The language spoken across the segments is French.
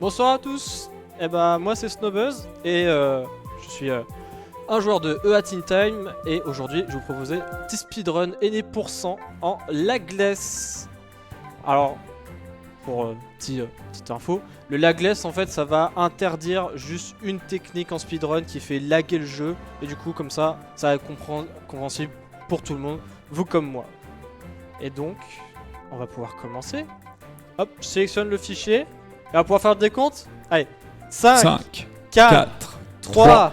Bonsoir à tous. Eh ben moi c'est Snowbuzz et je suis un joueur de EA Teen Time et aujourd'hui je vais vous proposer un petit speedrun aîné % en lagless. Alors pour petite info, le lagless en fait ça va interdire juste une technique en speedrun qui fait laguer le jeu et du coup comme ça va être compréhensible pour tout le monde, vous comme moi. Et donc on va pouvoir commencer. Hop, je sélectionne le fichier. Et on va pouvoir faire le décompte. Allez, 5, 4, 3,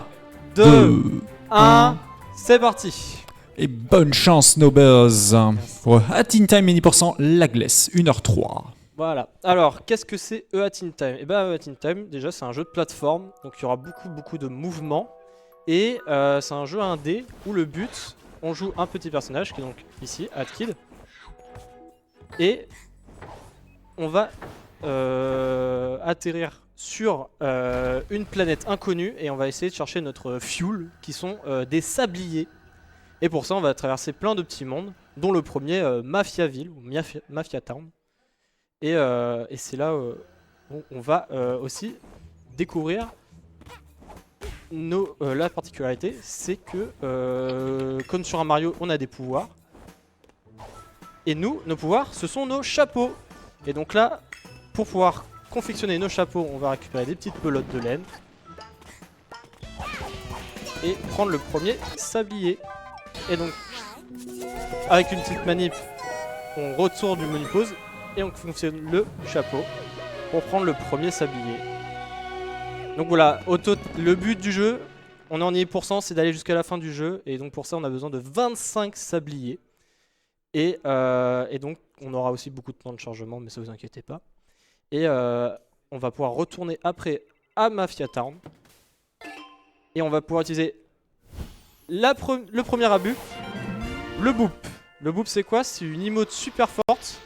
2, 1, c'est parti. Et bonne chance Snowbuzz pour EA Teen Time mini % lagless, 1h03. Voilà, alors qu'est-ce que c'est EA Teen Time? Et bah EA Teen Time, déjà c'est un jeu de plateforme, donc il y aura beaucoup de mouvements. Et c'est un jeu indé où le but, on joue un petit personnage qui est donc ici, Atkid. Et on va atterrir sur une planète inconnue et on va essayer de chercher notre fuel qui sont des sabliers. Et pour ça on va traverser plein de petits mondes, dont le premier Mafiaville ou Mafia Town. Et c'est là où on va aussi découvrir la particularité, c'est que comme sur un Mario on a des pouvoirs. Et nous, nos pouvoirs, ce sont nos chapeaux. Et donc là, pour pouvoir confectionner nos chapeaux, on va récupérer des petites pelotes de laine. Et prendre le premier sablier. Et donc, avec une petite manip, on retourne du menu pause et on confectionne le chapeau pour prendre le premier sablier. Donc voilà, le but du jeu, on est en %, c'est d'aller jusqu'à la fin du jeu. Et donc pour ça, on a besoin de 25 sabliers. Et donc on aura aussi beaucoup de temps de chargement, mais ça vous inquiétez pas. Et on va pouvoir retourner après à Mafia Town. Et on va pouvoir utiliser le premier abus, le boop. Le boop c'est quoi? C'est une emote super forte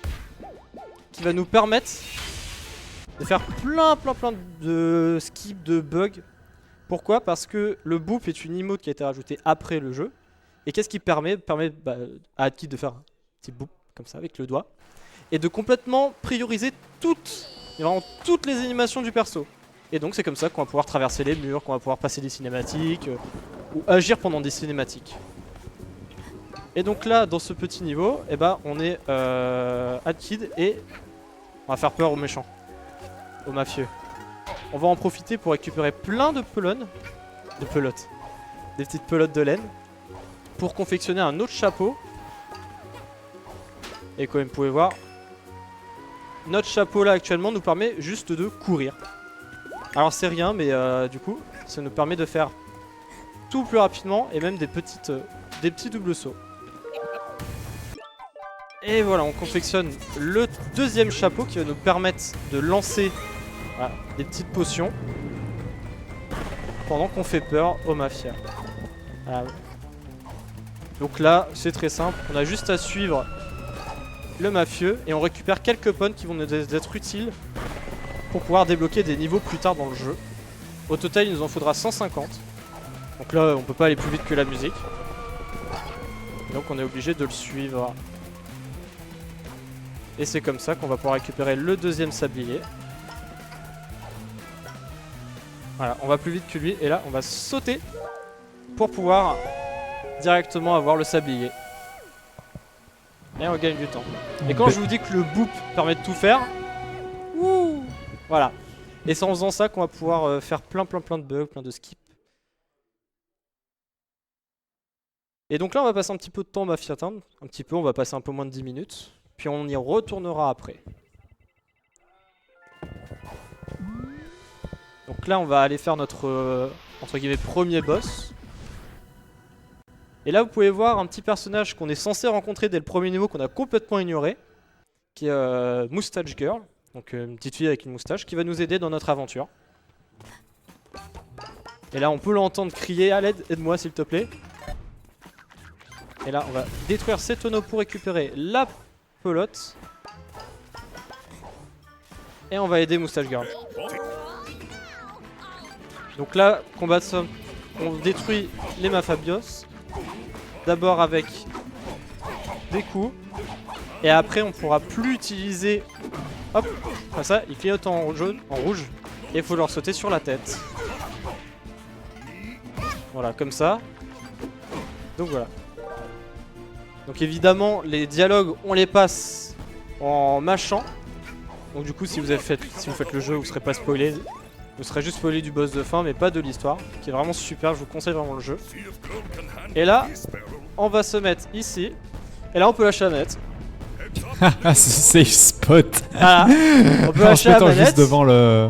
qui va nous permettre de faire plein de skips, de bugs. Pourquoi? Parce que le boop est une emote qui a été rajoutée après le jeu. Et qu'est-ce qui permet à Atkid de faire un petit boop comme ça avec le doigt et de complètement prioriser toutes les animations du perso. Et donc c'est comme ça qu'on va pouvoir traverser les murs, qu'on va pouvoir passer des cinématiques ou agir pendant des cinématiques. Et donc là dans ce petit niveau, eh ben, on est Atkid et on va faire peur aux méchants, aux mafieux. On va en profiter pour récupérer plein de pelotes, des petites pelotes de laine, pour confectionner un autre chapeau. Et comme vous pouvez voir, notre chapeau là actuellement nous permet juste de courir. Alors c'est rien, mais du coup ça nous permet de faire tout plus rapidement et même des petits doubles sauts. Et voilà, on confectionne le deuxième chapeau qui va nous permettre de lancer des petites potions pendant qu'on fait peur aux mafias. Voilà. Donc là, c'est très simple, on a juste à suivre le mafieux et on récupère quelques points qui vont nous être utiles pour pouvoir débloquer des niveaux plus tard dans le jeu. Au total, il nous en faudra 150. Donc là, on peut pas aller plus vite que la musique. Donc on est obligé de le suivre. Et c'est comme ça qu'on va pouvoir récupérer le deuxième sablier. Voilà, on va plus vite que lui et là, on va sauter pour pouvoir directement avoir le sablier. Et on gagne du temps. Et quand je vous dis que le boop permet de tout faire, voilà. Et c'est en faisant ça qu'on va pouvoir faire plein de bugs, plein de skips. Et donc là on va passer un petit peu de temps à Mafia Town. Un petit peu, on va passer un peu moins de 10 minutes. Puis on y retournera après. Donc là on va aller faire notre entre guillemets premier boss. Et là vous pouvez voir un petit personnage qu'on est censé rencontrer dès le premier niveau qu'on a complètement ignoré, qui est Moustache Girl, donc une petite fille avec une moustache qui va nous aider dans notre aventure. Et là on peut l'entendre crier à l'aide, aide-moi s'il te plaît. Et là on va détruire ces tonneaux pour récupérer la pelote. Et on va aider Moustache Girl. Donc là, combat de somme, on détruit les Mafabios. D'abord avec des coups. Et après on pourra plus utiliser. Hop, comme ça, il clignote en jaune, en rouge. Et il faut leur sauter sur la tête. Voilà, comme ça. Donc voilà. Donc évidemment, les dialogues, on les passe en mâchant. Donc du coup, si vous faites le jeu, vous serez pas spoilé. Vous serez juste spoilé du boss de fin, mais pas de l'histoire, qui est vraiment super. Je vous conseille vraiment le jeu. Et là, on va se mettre ici. Et là, on peut lâcher la manette. Ah, ce safe spot. Ah, on peut En lâcher se la mettant manette. juste devant le...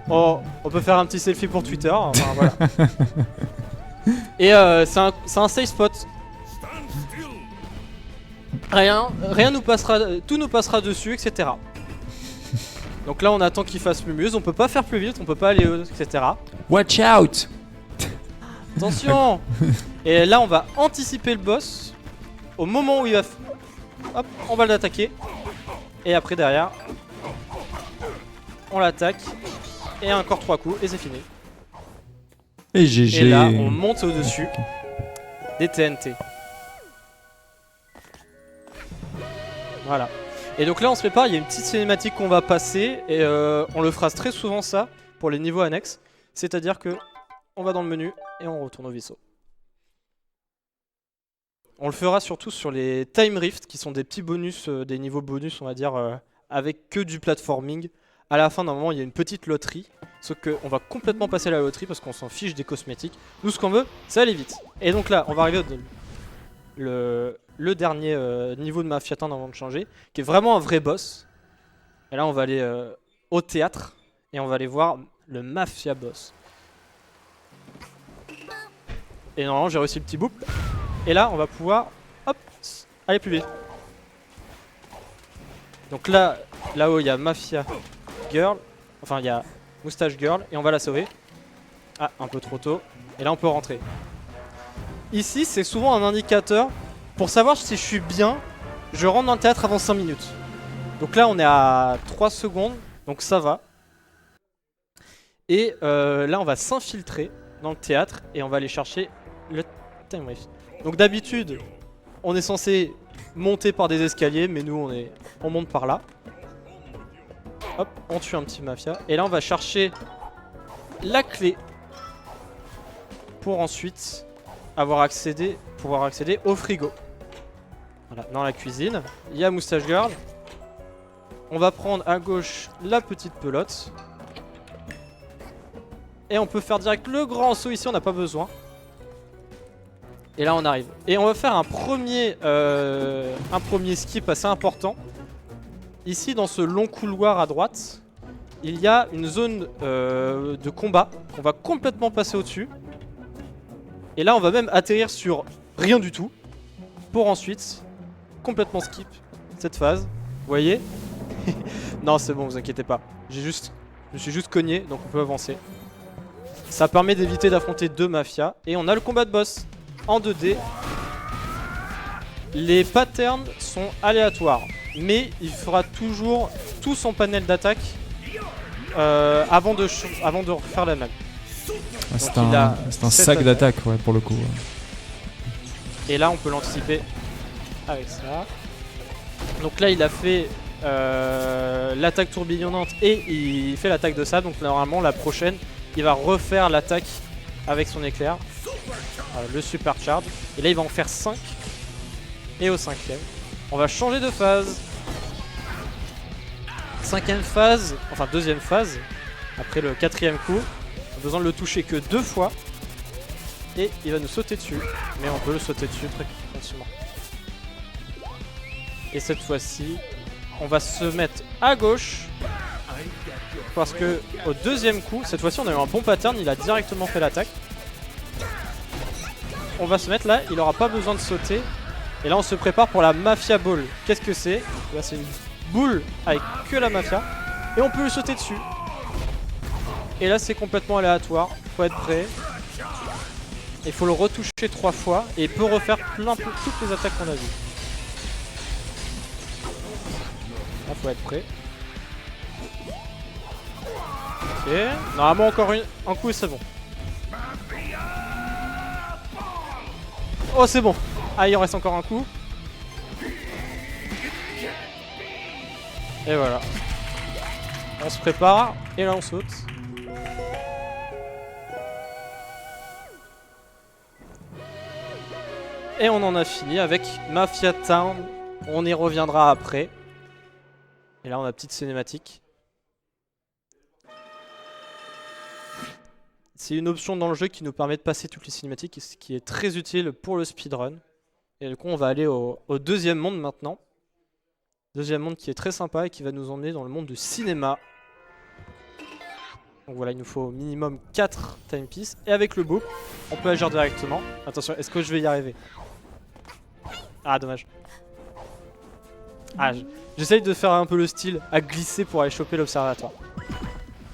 On peut faire un petit selfie pour Twitter. Enfin, voilà. Et c'est un safe spot. Rien nous passera, tout nous passera dessus, etc. Donc là, on attend qu'il fasse mumuse. On peut pas faire plus vite, on peut pas aller, etc. Watch out. Attention. Et là, on va anticiper le boss au moment où il va. Hop, on va l'attaquer. Et après, derrière, on l'attaque. Et encore 3 coups, et c'est fini. Et GG. Et là, on monte au-dessus des TNT. Voilà. Et donc là, on se prépare. Il y a une petite cinématique qu'on va passer. Et on le fera très souvent, ça, pour les niveaux annexes. C'est-à-dire que on va dans le menu et on retourne au vaisseau. On le fera surtout sur les Time Rift, qui sont des petits bonus, des niveaux bonus, on va dire, avec que du platforming. À la fin, normalement, il y a une petite loterie. Sauf qu'on va complètement passer la loterie parce qu'on s'en fiche des cosmétiques. Nous, ce qu'on veut, c'est aller vite. Et donc là, on va arriver le dernier niveau de Mafia Town avant de changer, qui est vraiment un vrai boss. Et là, on va aller au théâtre et on va aller voir le Mafia Boss. Et normalement, j'ai réussi le petit boop. Et là, on va pouvoir, hop, aller plus vite. Donc là-haut, il y a Mafia Girl. Enfin, il y a Moustache Girl. Et on va la sauver. Ah, un peu trop tôt. Et là, on peut rentrer. Ici, c'est souvent un indicateur. Pour savoir si je suis bien, je rentre dans le théâtre avant 5 minutes. Donc là, on est à 3 secondes. Donc ça va. Et là, on va s'infiltrer dans le théâtre. Et on va aller chercher le Time Rift. Donc d'habitude, on est censé monter par des escaliers, mais nous on monte par là. Hop, on tue un petit mafia. Et là on va chercher la clé pour ensuite pouvoir accéder au frigo. Voilà, dans la cuisine, il y a Moustache Girl. On va prendre à gauche la petite pelote. Et on peut faire direct le grand saut ici, on n'a pas besoin. Et là on arrive. Et on va faire un premier skip assez important. Ici dans ce long couloir à droite, il y a une zone de combat qu'on va complètement passer au-dessus. Et là on va même atterrir sur rien du tout. Pour ensuite complètement skip cette phase. Vous voyez? Non c'est bon, vous inquiétez pas. Je me suis juste cogné, donc on peut avancer. Ça permet d'éviter d'affronter 2 mafias. Et on a le combat de boss en 2D. Les patterns sont aléatoires, mais il fera toujours tout son panel d'attaque avant de refaire la même. C'est un sac d'attaque, ouais, pour le coup. Et là, on peut l'anticiper avec ça. Donc là, il a fait l'attaque tourbillonnante et il fait l'attaque de sable. Donc normalement, la prochaine, il va refaire l'attaque avec son éclair. Le super charge. Et là il va en faire 5. Et au 5ème, on va changer de phase. 5ème phase, enfin 2ème phase. Après le 4ème coup, on a besoin de le toucher que 2 fois. Et il va nous sauter dessus. Mais on peut le sauter dessus très facilement. Et cette fois-ci, on va se mettre à gauche. Parce que au 2ème coup, cette fois-ci on a eu un bon pattern, il a directement fait l'attaque. On va se mettre là, il n'aura pas besoin de sauter. Et là on se prépare pour la Mafia Ball. Qu'est-ce que c'est? Là c'est une boule avec que la Mafia. Et on peut lui sauter dessus. Et là c'est complètement aléatoire. Faut être prêt. Il faut le retoucher 3 fois. Et il peut refaire toutes les attaques qu'on a vues. Là faut être prêt. Ok. Normalement encore un coup et c'est bon. Oh c'est bon. Ah il en reste encore un coup. Et voilà. On se prépare et là on saute. Et on en a fini avec Mafia Town. On y reviendra après. Et là on a petite cinématique. C'est une option dans le jeu qui nous permet de passer toutes les cinématiques, ce qui est très utile pour le speedrun. Et du coup on va aller au deuxième monde maintenant. Deuxième monde qui est très sympa et qui va nous emmener dans le monde du cinéma. Donc voilà, il nous faut au minimum 4 timepieces. Et avec le book, on peut agir directement. Attention, est-ce que je vais y arriver? Ah, dommage. Ah, j'essaye de faire un peu le style à glisser pour aller choper l'observatoire.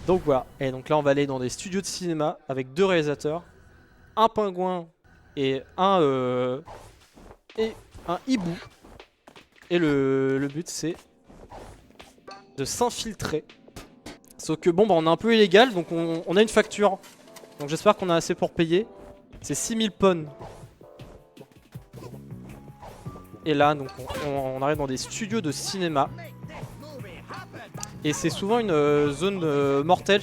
Donc voilà, et donc là on va aller dans des studios de cinéma avec 2 réalisateurs, un pingouin et un hibou. Et le but c'est de s'infiltrer. Sauf que bon bah on est un peu illégal, donc on a une facture. Donc j'espère qu'on a assez pour payer. C'est 6000 pawns. Et là donc on arrive dans des studios de cinéma. Et c'est souvent une zone mortelle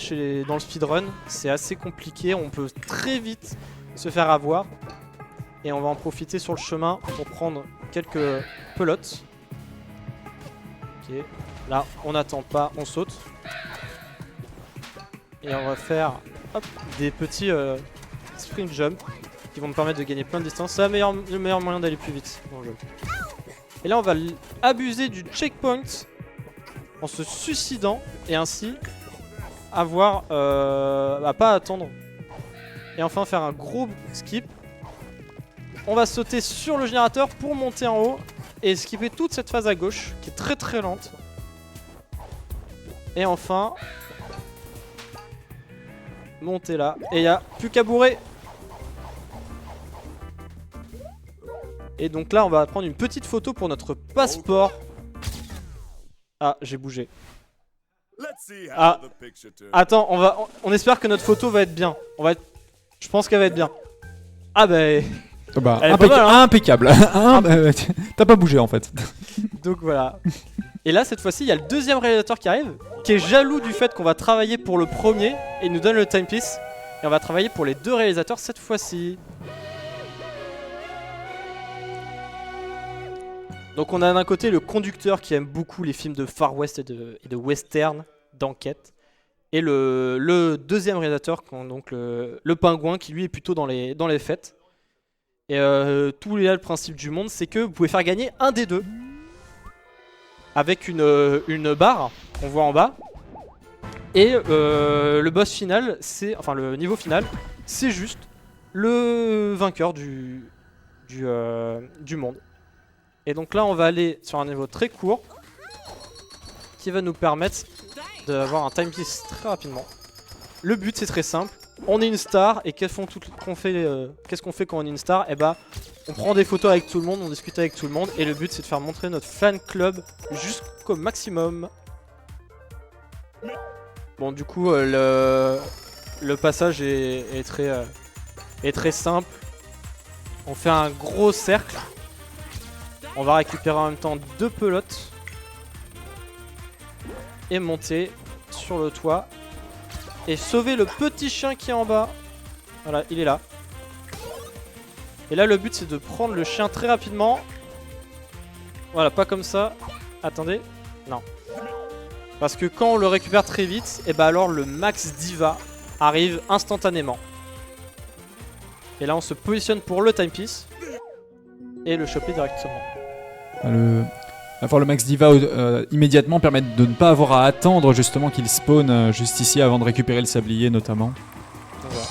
dans le speedrun. C'est assez compliqué, on peut très vite se faire avoir. Et on va en profiter sur le chemin pour prendre quelques pelotes. Ok, là on n'attend pas, on saute. Et on va faire hop, des petits sprint jump qui vont me permettre de gagner plein de distance. C'est le meilleur moyen d'aller plus vite dans le jeu. Et là on va abuser du checkpoint en se suicidant et ainsi avoir à pas attendre. Et enfin faire un gros skip. On va sauter sur le générateur pour monter en haut et skipper toute cette phase à gauche qui est très très lente. Et enfin monter là et il n'y a plus qu'à bourrer. Et donc là on va prendre une petite photo pour notre passeport. Ah, j'ai bougé. Ah, attends, on espère que notre photo va être bien. Je pense qu'elle va être bien. Ah bah, impeccable. T'as pas bougé en fait. Donc voilà. Et là cette fois-ci il y a le deuxième réalisateur qui arrive, qui est jaloux du fait qu'on va travailler pour le premier et il nous donne le timepiece. Et on va travailler pour les 2 réalisateurs cette fois-ci. Donc on a d'un côté le conducteur qui aime beaucoup les films de Far West et de western, d'enquête. Et le deuxième réalisateur, donc le pingouin, qui lui est plutôt dans les fêtes. Et le principe du monde, c'est que vous pouvez faire gagner un des 2. Avec une barre qu'on voit en bas. Et le boss final, enfin le niveau final, c'est juste le vainqueur du monde. Et donc là on va aller sur un niveau très court qui va nous permettre d'avoir un timepiece très rapidement. Le but c'est très simple, on est une star et qu'est-ce qu'on fait quand on est une star? Et bah on prend des photos avec tout le monde, on discute avec tout le monde et le but c'est de faire montrer notre fan club jusqu'au maximum. Bon du coup le passage est très simple. On fait un gros cercle. On va récupérer en même temps 2 pelotes. Et monter sur le toit. Et sauver le petit chien qui est en bas. Voilà, il est là. Et là le but c'est de prendre le chien très rapidement. Voilà, pas comme ça. Attendez. Non. Parce que quand on le récupère très vite, et bah alors le max diva arrive instantanément. Et là on se positionne pour le timepiece. Et le choper directement. Avoir le max diva immédiatement permet de ne pas avoir à attendre justement qu'il spawn juste ici avant de récupérer le sablier notamment. Voilà.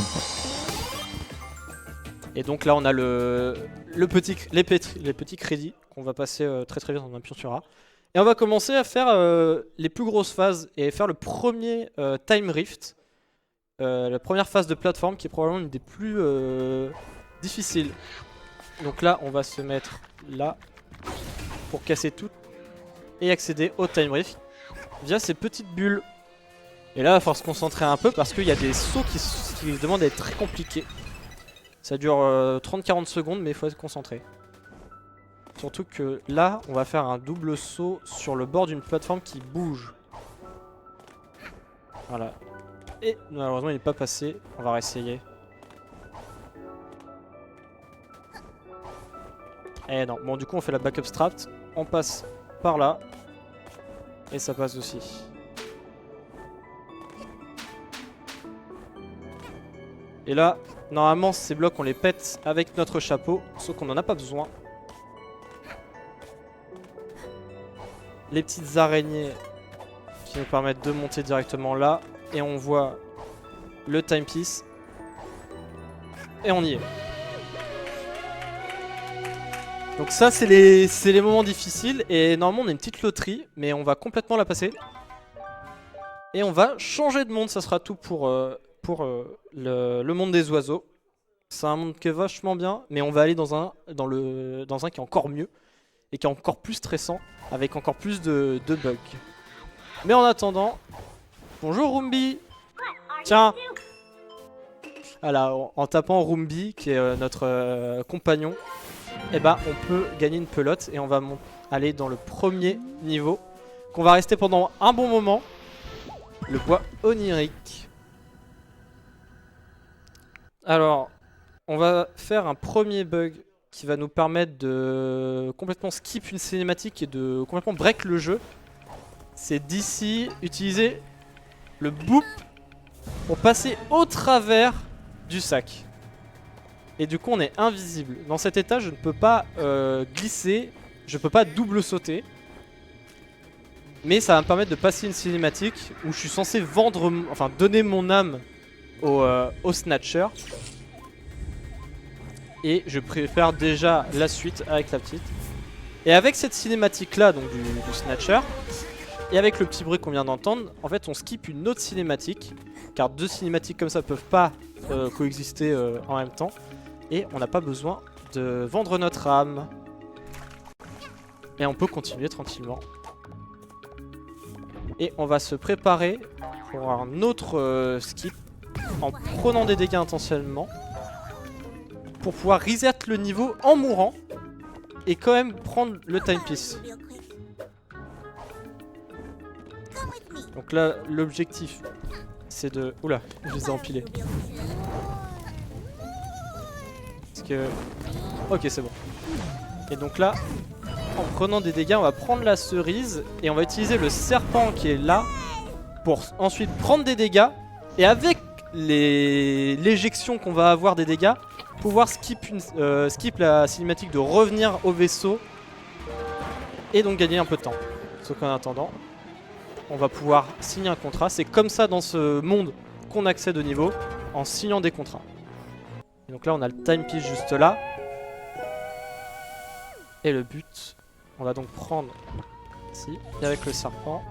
Et donc là on a les petits crédits qu'on va passer très très vite en appuyant sur A. Et on va commencer à faire les plus grosses phases et faire le premier Time Rift. La première phase de plateforme qui est probablement une des plus difficiles. Donc là on va se mettre là pour casser tout et accéder au Time Rift via ces petites bulles. Et là il va falloir se concentrer un peu parce qu'il y a des sauts qui demandent d'être très compliqués. Ça dure 30-40 secondes mais il faut être concentré. Surtout que là on va faire un double saut sur le bord d'une plateforme qui bouge. Voilà. Et malheureusement il n'est pas passé, on va réessayer. Eh non, bon du coup on fait la backup strat, on passe par là. Et ça passe aussi. Et là, normalement ces blocs on les pète avec notre chapeau, sauf qu'on n'en a pas besoin. Les petites araignées qui nous permettent de monter directement là. Et on voit le timepiece. Et on y est. Donc ça c'est les moments difficiles. Et normalement on a une petite loterie, mais on va complètement la passer. Et on va changer de monde, ça sera tout pour le monde des oiseaux. C'est un monde qui est vachement bien, mais on va aller dans un qui est encore mieux. Et qui est encore plus stressant, avec encore plus de bugs. Mais en attendant, bonjour Rumbi. Tiens. Voilà, en tapant Rumbi, qui est notre compagnon, eh ben, on peut gagner une pelote et on va aller dans le premier niveau, qu'on va rester pendant un bon moment, le bois onirique. Alors, on va faire un premier bug qui va nous permettre de complètement skip une cinématique et de complètement break le jeu. C'est d'ici utiliser le boop pour passer au travers du sac. Et du coup on est invisible. Dans cet état je ne peux pas glisser, je peux pas double sauter. Mais ça va me permettre de passer une cinématique où je suis censé donner mon âme au Snatcher. Et je préfère déjà la suite avec la petite. Et avec cette cinématique là, donc du Snatcher, et avec le petit bruit qu'on vient d'entendre, en fait on skip une autre cinématique. Car deux cinématiques comme ça peuvent pas coexister en même temps. Et on n'a pas besoin de vendre notre âme. Et on peut continuer tranquillement. Et on va se préparer pour un autre skip en prenant des dégâts intentionnellement. Pour pouvoir reset le niveau en mourant. Et quand même prendre le timepiece. Donc là l'objectif c'est de... Oula, je les ai empilés. Parce que... Ok c'est bon. Et donc là, en prenant des dégâts, on va prendre la cerise. Et on va utiliser le serpent qui est là. Pour ensuite prendre des dégâts. Et avec l'éjection qu'on va avoir des dégâts, pouvoir skip la cinématique de revenir au vaisseau. Et donc gagner un peu de temps. Sauf qu'en attendant, on va pouvoir signer un contrat. C'est comme ça dans ce monde qu'on accède au niveau, en signant des contrats. Et donc là on a le timepiece juste là. Et le but, on va donc prendre ici, et avec le serpent.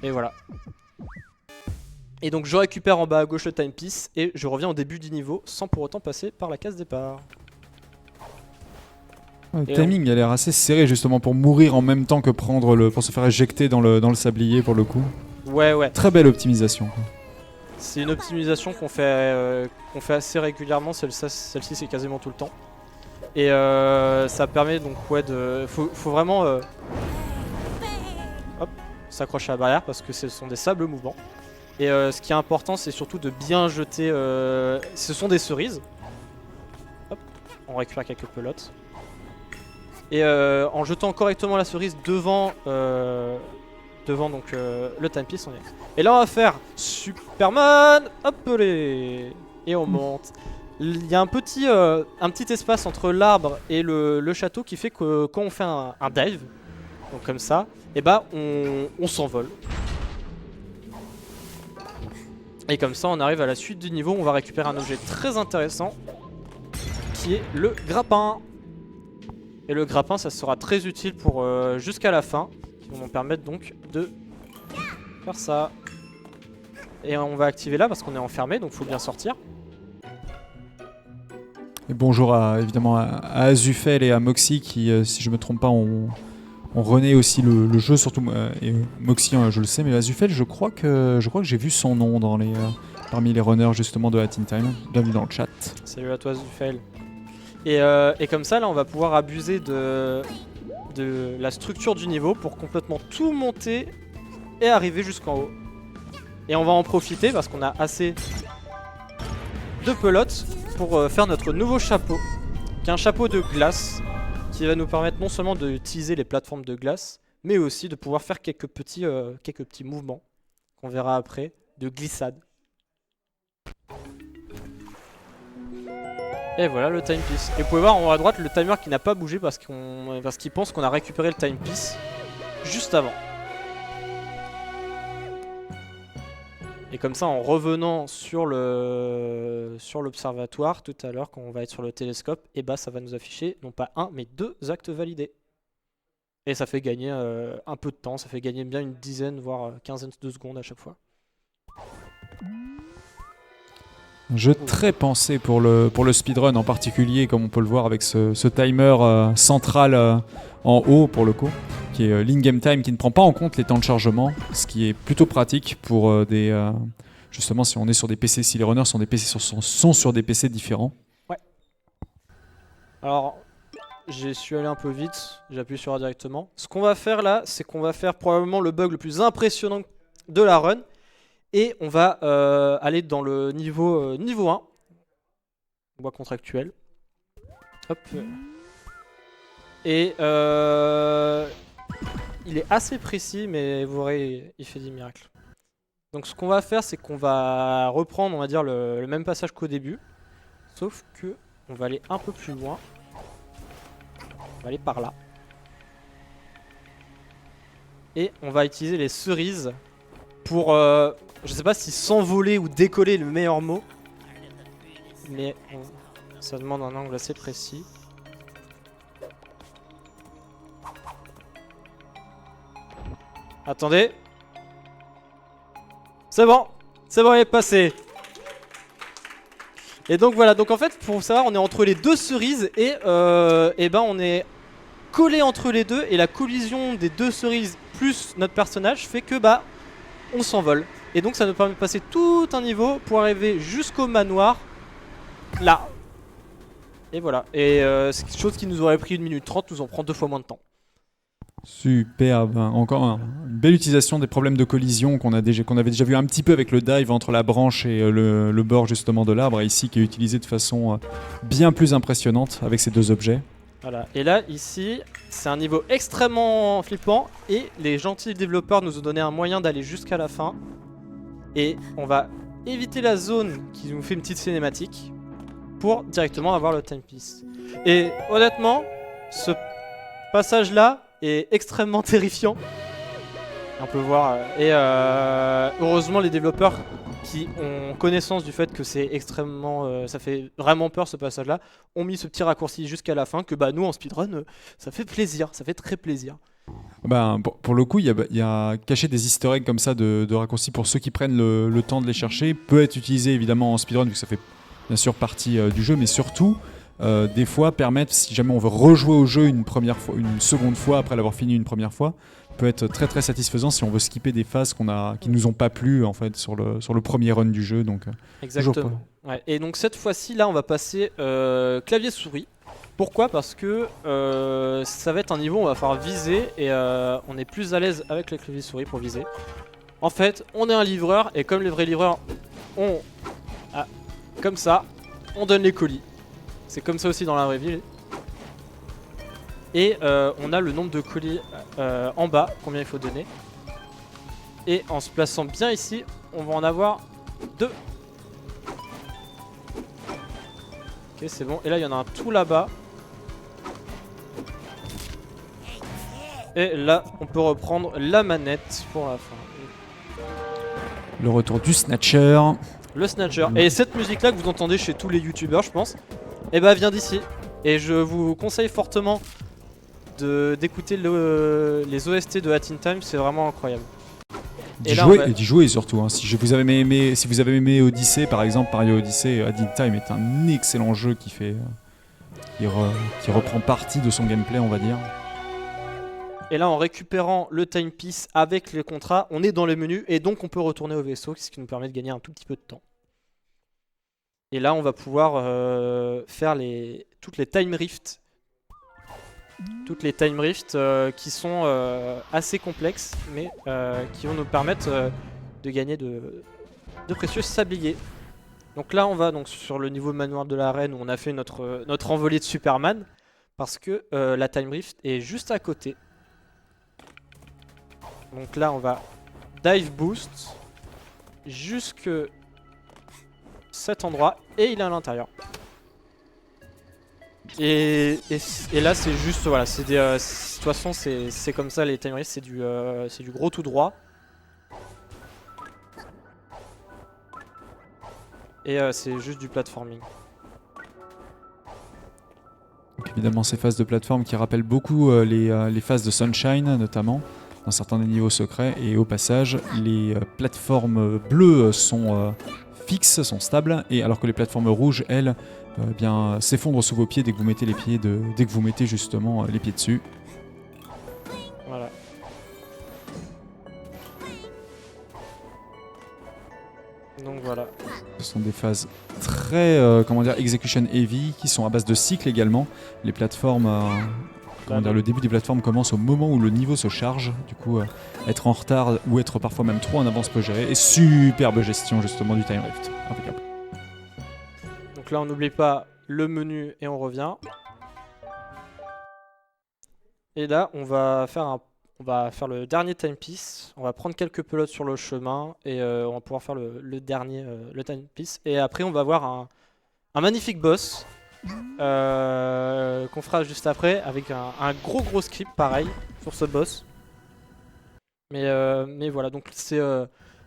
Et voilà. Et donc je récupère en bas à gauche le timepiece et je reviens au début du niveau sans pour autant passer par la case départ. Le timing a l'air assez serré justement pour mourir en même temps que pour se faire éjecter dans le sablier pour le coup. Ouais. Très belle optimisation. C'est une optimisation qu'on fait assez régulièrement, celle-ci c'est quasiment tout le temps. Et ça permet donc faut vraiment s'accrocher à la barrière parce que ce sont des sables mouvants. Et ce qui est important c'est surtout de bien jeter, ce sont des cerises. Hop, on récupère quelques pelotes. Et en jetant correctement la cerise devant donc le timepiece, on y est. Et là on va faire Superman. Hop les. Et on monte. Il y a un petit espace entre l'arbre et le château qui fait que quand on fait un dive, donc comme ça, et bah on s'envole. Et comme ça on arrive à la suite du niveau, on va récupérer un objet très intéressant qui est le grappin. Et le grappin ça sera très utile pour jusqu'à la fin, qui vont nous permettre donc de faire ça. Et on va activer là parce qu'on est enfermé, donc faut bien sortir. Et bonjour évidemment à Azufel et à Moxie qui, si je me trompe pas, ont rené aussi le jeu, surtout et Moxie, je le sais, mais Azufel, je crois que j'ai vu son nom parmi les runners justement de Hat in Time. Bienvenue dans le chat. Salut à toi Azufel. Et comme ça, là, on va pouvoir abuser de la structure du niveau pour complètement tout monter et arriver jusqu'en haut. Et on va en profiter parce qu'on a assez de pelote pour faire notre nouveau chapeau, qui est un chapeau de glace qui va nous permettre non seulement d'utiliser les plateformes de glace, mais aussi de pouvoir faire quelques petits mouvements qu'on verra après, de glissade. Et voilà le timepiece. Et vous pouvez voir en haut à droite le timer qui n'a pas bougé parce qu'il pense qu'on a récupéré le timepiece juste avant. Et comme ça, en revenant sur l'observatoire tout à l'heure, quand on va être sur le télescope, et bah ça va nous afficher non pas un, mais 2 actes validés. Et ça fait gagner un peu de temps, ça fait gagner bien une dizaine, voire quinzaine de secondes à chaque fois. Un jeu très pensé pour le speedrun en particulier, comme on peut le voir avec ce timer central en haut pour le coup, qui est l'in-game time, qui ne prend pas en compte les temps de chargement, ce qui est plutôt pratique pour justement si on est sur des PC, si les runners sont sur des PC différents. Ouais. Alors, j'y suis allé un peu vite, j'appuie sur A directement. Ce qu'on va faire là, c'est qu'on va faire probablement le bug le plus impressionnant de la run. Et on va aller dans le niveau 1, voie contractuelle. Hop. Et il est assez précis, mais vous verrez, il fait des miracles. Donc ce qu'on va faire, c'est qu'on va reprendre, on va dire, le même passage qu'au début. Sauf que on va aller un peu plus loin. On va aller par là. Et on va utiliser les cerises pour... je sais pas si s'envoler ou décoller est le meilleur mot. Mais ça demande un angle assez précis. Attendez. C'est bon, il est passé. Et donc voilà, donc en fait pour savoir on est entre les 2 cerises et ben on est collé entre les deux et la collision des 2 cerises plus notre personnage fait que bah on s'envole. Et donc ça nous permet de passer tout un niveau pour arriver jusqu'au manoir, là. Et voilà. Et c'est quelque chose qui nous aurait pris 1 minute 30, nous en prend 2 fois moins de temps. Superbe. Encore une belle utilisation des problèmes de collision qu'on avait déjà vu un petit peu avec le dive entre la branche et le bord justement de l'arbre, et ici qui est utilisé de façon bien plus impressionnante avec ces 2 objets. Voilà. Et là, ici, c'est un niveau extrêmement flippant et les gentils développeurs nous ont donné un moyen d'aller jusqu'à la fin. Et on va éviter la zone qui nous fait une petite cinématique pour directement avoir le timepiece. Et honnêtement, ce passage-là est extrêmement terrifiant. On peut voir. Et heureusement, les développeurs qui ont connaissance du fait que c'est extrêmement... ça fait vraiment peur ce passage-là, ont mis ce petit raccourci jusqu'à la fin que bah nous en speedrun, ça fait plaisir, ça fait très plaisir. Ben, pour le coup, il y a caché des easter eggs comme ça de raccourcis pour ceux qui prennent le temps de les chercher. Peut être utilisé évidemment en speedrun vu que ça fait bien sûr partie du jeu, mais surtout des fois permettre, si jamais on veut rejouer au jeu une seconde fois après l'avoir fini une première fois, peut être très très satisfaisant si on veut skipper des phases qui nous ont pas plu en fait sur le premier run du jeu. Donc exactement. Ouais. Et donc cette fois-ci là, on va passer clavier souris. Pourquoi? Parce que ça va être un niveau où on va falloir viser et on est plus à l'aise avec le clavier souris pour viser. En fait, on est un livreur et comme les vrais livreurs, comme ça, on donne les colis. C'est comme ça aussi dans la vraie vie. Et on a le nombre de colis en bas, combien il faut donner. Et en se plaçant bien ici, on va en avoir 2. Ok, c'est bon. Et là, il y en a un tout là-bas. Et là, on peut reprendre la manette pour la fin. Le retour du Snatcher. Le Snatcher. Et cette musique-là que vous entendez chez tous les youtubeurs, je pense, eh ben, vient d'ici. Et je vous conseille fortement d'écouter les OST de Hat in Time, c'est vraiment incroyable. D'y jouer surtout. Hein. Si vous avez aimé Odyssey, par exemple, Mario Odyssey, Hat in Time est un excellent jeu qui reprend partie de son gameplay, on va dire. Et là, en récupérant le timepiece avec les contrats, on est dans le menu et donc on peut retourner au vaisseau, ce qui nous permet de gagner un tout petit peu de temps. Et là, on va pouvoir faire toutes les time rifts toutes les time rifts qui sont assez complexes, mais qui vont nous permettre de gagner de précieux sabliers. Donc là, on va donc sur le niveau manoir de l'arène où on a fait notre envolée de Superman, parce que la time rift est juste à côté. Donc là, on va dive boost jusque cet endroit et il est à l'intérieur. Et là c'est juste voilà, c'est des de toute façon c'est comme ça les time rifts, c'est du gros tout droit. Et c'est juste du platforming. Donc évidemment ces phases de plateforme qui rappellent beaucoup les phases de Sunshine notamment, dans certains des niveaux secrets, et au passage les plateformes bleues sont fixes, sont stables, et alors que les plateformes rouges, elles, eh bien s'effondrent sous vos pieds dès que vous mettez les pieds dès que vous mettez justement les pieds dessus. Voilà. Donc voilà. Ce sont des phases très comment dire, execution heavy, qui sont à base de cycles également. Les plateformes comment dire, le début des plateformes commence au moment où le niveau se charge. Du coup, être en retard ou être parfois même trop en avance peut gérer. Et superbe gestion justement du time rift. Impeccable. Donc là, on n'oublie pas le menu et on revient. Et là, on va faire le dernier timepiece. On va prendre quelques pelotes sur le chemin et on va pouvoir faire le dernier timepiece. Et après, on va avoir un magnifique boss. Qu'on fera juste après avec un gros script pareil sur ce boss. Mais voilà, donc c'est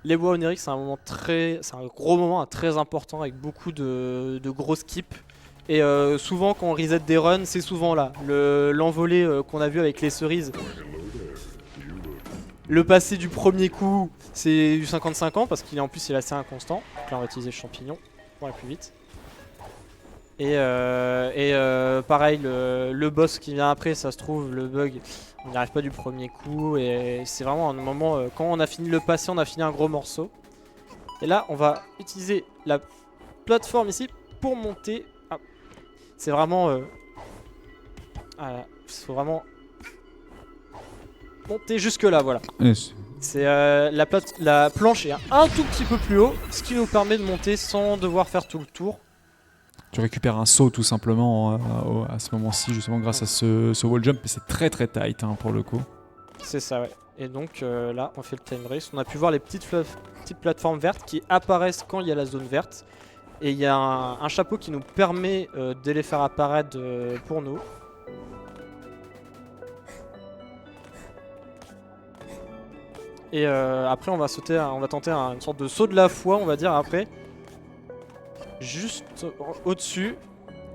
les bois oniriques, c'est un gros moment très important avec beaucoup de gros skips. Et souvent quand on reset des runs, c'est souvent là l'envolée qu'on a vu avec les cerises. Le passé du premier coup, c'est du 50-50 parce qu'il est en plus il est assez inconstant. Donc là on va utiliser le champignon pour aller plus vite. Et pareil, le boss qui vient après, ça se trouve, le bug, on n'y arrive pas du premier coup. Et c'est vraiment un moment, quand on a fini le passé, on a fini un gros morceau. Et là, on va utiliser la plateforme ici pour monter. Ah, c'est vraiment... il faut vraiment monter jusque là, voilà. C'est la planche est un tout petit peu plus haut, ce qui nous permet de monter sans devoir faire tout le tour. Tu récupères un saut tout simplement à ce moment-ci, justement grâce à ce wall jump, mais c'est très tight hein, pour le coup. C'est ça, ouais. Et donc là, on fait le time race. On a pu voir les petites plateformes vertes qui apparaissent quand il y a la zone verte. Et il y a un chapeau qui nous permet de les faire apparaître pour nous. Et après, on va tenter une sorte de saut de la foi, on va dire après. Juste au-dessus,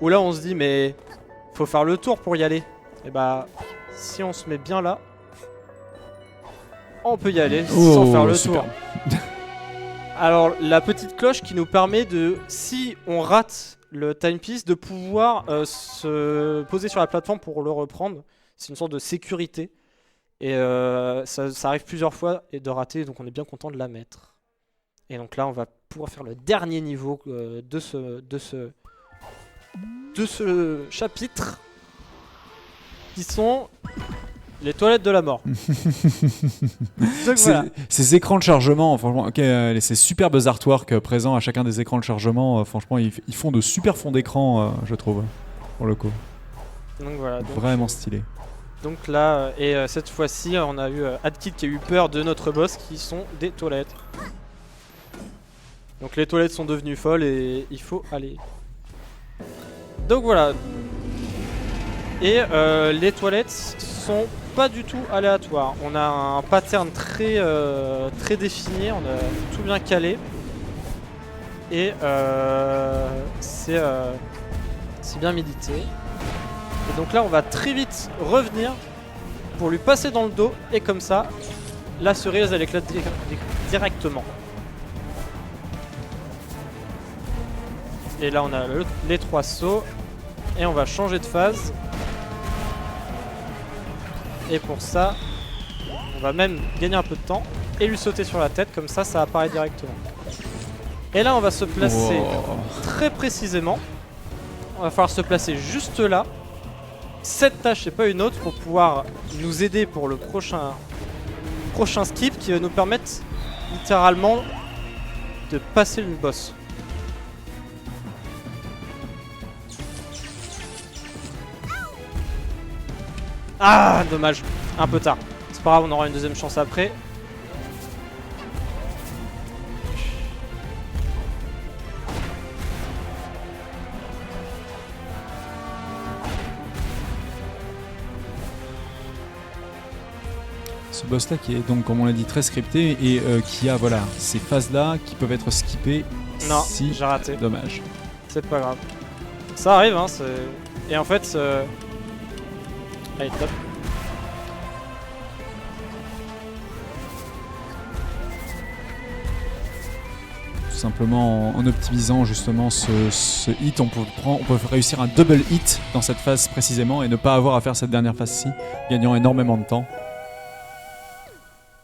où là on se dit mais faut faire le tour pour y aller. Et bah si on se met bien là, on peut y aller sans faire le tour. Alors la petite cloche qui nous permet de, si on rate le timepiece, de pouvoir se poser sur la plateforme pour le reprendre. C'est une sorte de sécurité. Et ça arrive plusieurs fois et de rater, donc on est bien content de la mettre. Et donc là, on va pouvoir faire le dernier niveau de ce chapitre, qui sont les toilettes de la mort. Donc, voilà. Ces écrans de chargement, franchement, ces superbes artworks présents à chacun des écrans de chargement, franchement, ils font de super fonds d'écran, je trouve, pour le coup. Donc voilà. Vraiment stylé. Donc là, cette fois-ci, on a eu Adkid qui a eu peur de notre boss, qui sont des toilettes. Donc les toilettes sont devenues folles et il faut aller. Donc voilà. Et les toilettes sont pas du tout aléatoires. On a un pattern très défini, on a tout bien calé. Et c'est bien médité. Et donc là on va très vite revenir pour lui passer dans le dos. Et comme ça, la cerise elle éclate directement. Et là on a les 3 sauts. Et on va changer de phase. Et pour ça, on va même gagner un peu de temps et lui sauter sur la tête, comme ça, ça apparaît directement. Et là, on va se placer très précisément. On va falloir se placer juste là. cette tâche et pas une autre pour pouvoir nous aider pour le prochain skip qui va nous permettre littéralement de passer le boss. Ah, dommage, un peu tard. C'est pas grave, on aura une deuxième chance après. Ce boss là qui est donc, comme on l'a dit, très scripté et qui a voilà ces phases là qui peuvent être skippées. Non, si j'ai raté. dommage. C'est pas grave. Ça arrive, hein. Et en fait, allez, top. Tout simplement en optimisant justement ce hit, on peut réussir un double hit dans cette phase précisément et ne pas avoir à faire cette dernière phase-ci, gagnant énormément de temps.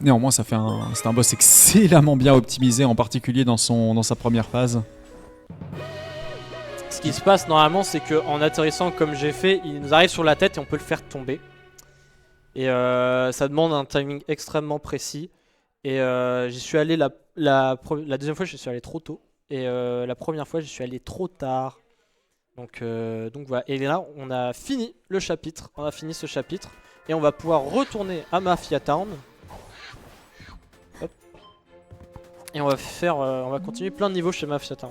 Néanmoins, c'est un boss excellemment bien optimisé, en particulier dans sa première phase. Ce qui se passe normalement, c'est qu'en atterrissant comme j'ai fait, il nous arrive sur la tête et on peut le faire tomber. Et ça demande un timing extrêmement précis. Et j'y suis allé la deuxième fois, je suis allé trop tôt. Et la première fois, j'y suis allé trop tard. Donc voilà. Et là, on a fini le chapitre. On a fini ce chapitre. Et on va pouvoir retourner à Mafia Town. Hop. Et on va continuer plein de niveaux chez Mafia Town.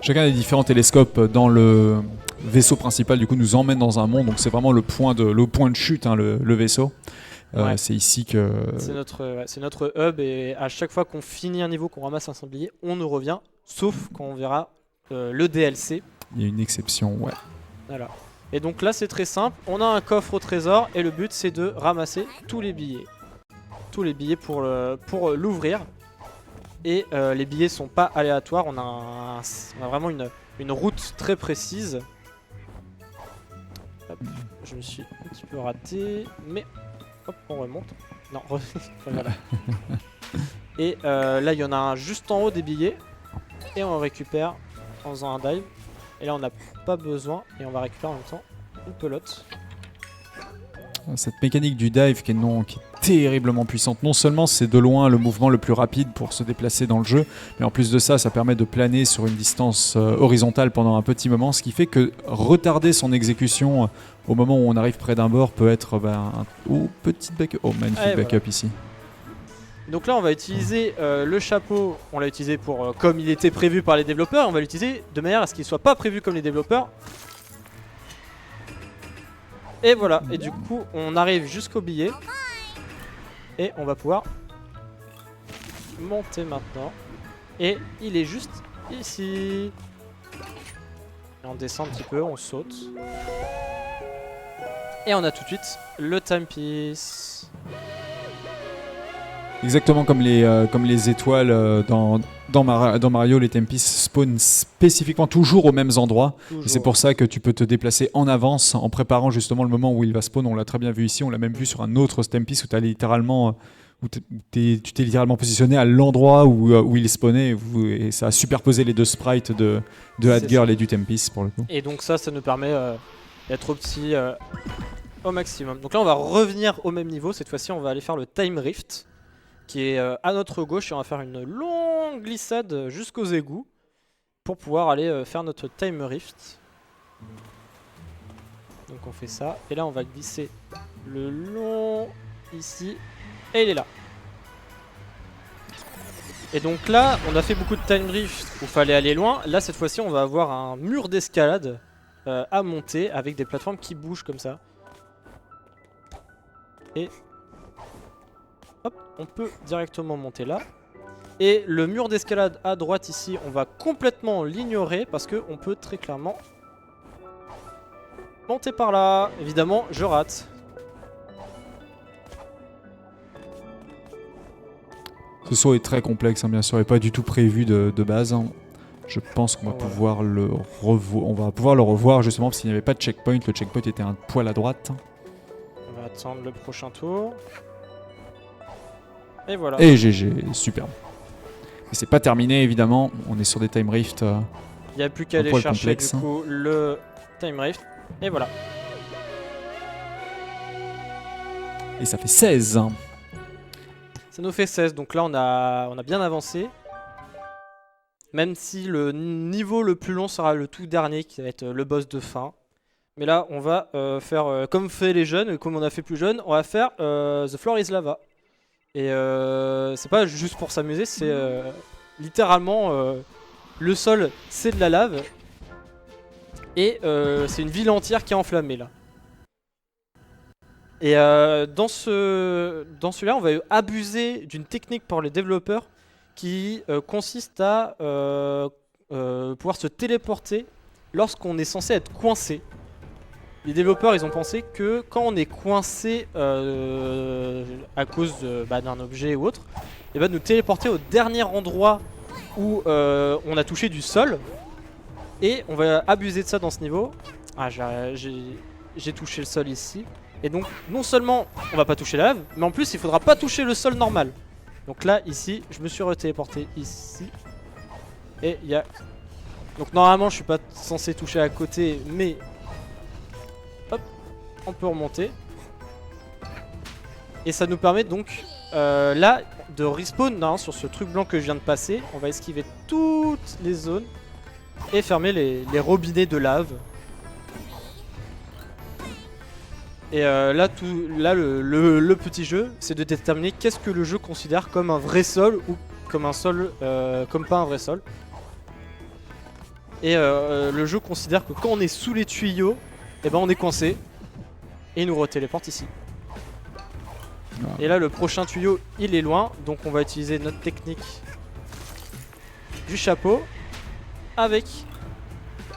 Chacun des différents télescopes dans le vaisseau principal du coup nous emmène dans un monde, donc c'est vraiment le point de chute, hein, le vaisseau. Ouais. C'est ici que... C'est notre hub et à chaque fois qu'on finit un niveau, qu'on ramasse un sanglier, on nous revient, sauf quand on verra le DLC. Il y a une exception, ouais. Voilà. Et donc là c'est très simple, on a un coffre au trésor et le but c'est de ramasser tous les billets. Tous les billets pour l'ouvrir. Et les billets sont pas aléatoires, on a vraiment une route très précise. Hop, je me suis un petit peu raté, mais hop, on remonte. Non, voilà. Et là il y en a un juste en haut des billets, et on récupère en faisant un dive. Et là on n'a pas besoin, et on va récupérer en même temps une pelote. Cette mécanique du dive qui est terriblement puissante. Non seulement c'est de loin le mouvement le plus rapide pour se déplacer dans le jeu, mais en plus de ça, ça permet de planer sur une distance horizontale pendant un petit moment, ce qui fait que retarder son exécution au moment où on arrive près d'un bord peut être petit backup. Oh, magnifique backup voilà. Ici. Donc là on va utiliser le chapeau, on l'a utilisé pour comme il était prévu par les développeurs, on va l'utiliser de manière à ce qu'il soit pas prévu comme les développeurs. Et voilà, et du coup on arrive jusqu'au billet. Et on va pouvoir monter maintenant. Et il est juste ici. Et on descend un petit peu, on saute. Et on a tout de suite le timepiece. Exactement comme les étoiles dans Mario, les timepieces spawnent spécifiquement toujours aux mêmes endroits. Toujours. Et c'est pour ça que tu peux te déplacer en avance en préparant justement le moment où il va spawn. On l'a très bien vu ici, on l'a même vu sur un autre timepiece où tu t'es littéralement positionné à l'endroit où il spawnait et ça a superposé les deux sprites de Hardgirl et du timepiece pour le coup. Et donc ça nous permet d'être au maximum. Donc là on va revenir au même niveau, cette fois-ci on va aller faire le Time Rift qui est à notre gauche et on va faire une longue glissade jusqu'aux égouts pour pouvoir aller faire notre Time Rift. Donc on fait ça et là on va glisser le long ici et il est là. Et donc là on a fait beaucoup de Time Rift où il fallait aller loin. Là cette fois-ci on va avoir un mur d'escalade à monter avec des plateformes qui bougent comme ça. Et hop, on peut directement monter là. Et le mur d'escalade à droite ici, on va complètement l'ignorer parce qu'on peut très clairement monter par là. Évidemment, je rate. Ce saut est très complexe, hein, bien sûr, et pas du tout prévu de base. Hein. Je pense qu'on va pouvoir le revoir justement parce qu'il n'y avait pas de checkpoint. Le checkpoint était un poil à droite. On va attendre le prochain tour. Et voilà. Et GG, superbe. Et c'est pas terminé évidemment, on est sur des time rifts Il n'y a plus qu'à Un aller poil chercher complexe, du coup le Time Rift. Et voilà. Et ça fait 16. Ça nous fait 16. Donc là, on a bien avancé. Même si le niveau le plus long sera le tout dernier, qui va être le boss de fin. Mais là, on va faire comme fait les jeunes, comme on a fait plus jeune, on va faire The Floor is Lava. Et c'est pas juste pour s'amuser, c'est littéralement le sol, c'est de la lave. Et c'est une ville entière qui est enflammée là. Et dans celui-là, on va abuser d'une technique pour les développeurs qui consiste à pouvoir se téléporter lorsqu'on est censé être coincé. Les développeurs, ils ont pensé que quand on est coincé à cause d'un objet ou autre, et nous téléporter au dernier endroit où on a touché du sol. Et on va abuser de ça dans ce niveau. Ah, j'ai touché le sol ici. Et donc, non seulement on va pas toucher la lave, mais en plus il faudra pas toucher le sol normal. Donc là, ici, je me suis retéléporté ici. Et il y a... Donc normalement, je suis pas censé toucher à côté, mais... Hop, on peut remonter. Et ça nous permet donc, là, de respawn sur ce truc blanc que je viens de passer. On va esquiver toutes les zones et fermer les robinets de lave. Et là, le petit jeu, c'est de déterminer qu'est-ce que le jeu considère comme un vrai sol ou comme un sol, comme pas un vrai sol. Et le jeu considère que quand on est sous les tuyaux, et on est coincé et il nous retéléporte ici. Et là, le prochain tuyau, il est loin, donc on va utiliser notre technique du chapeau avec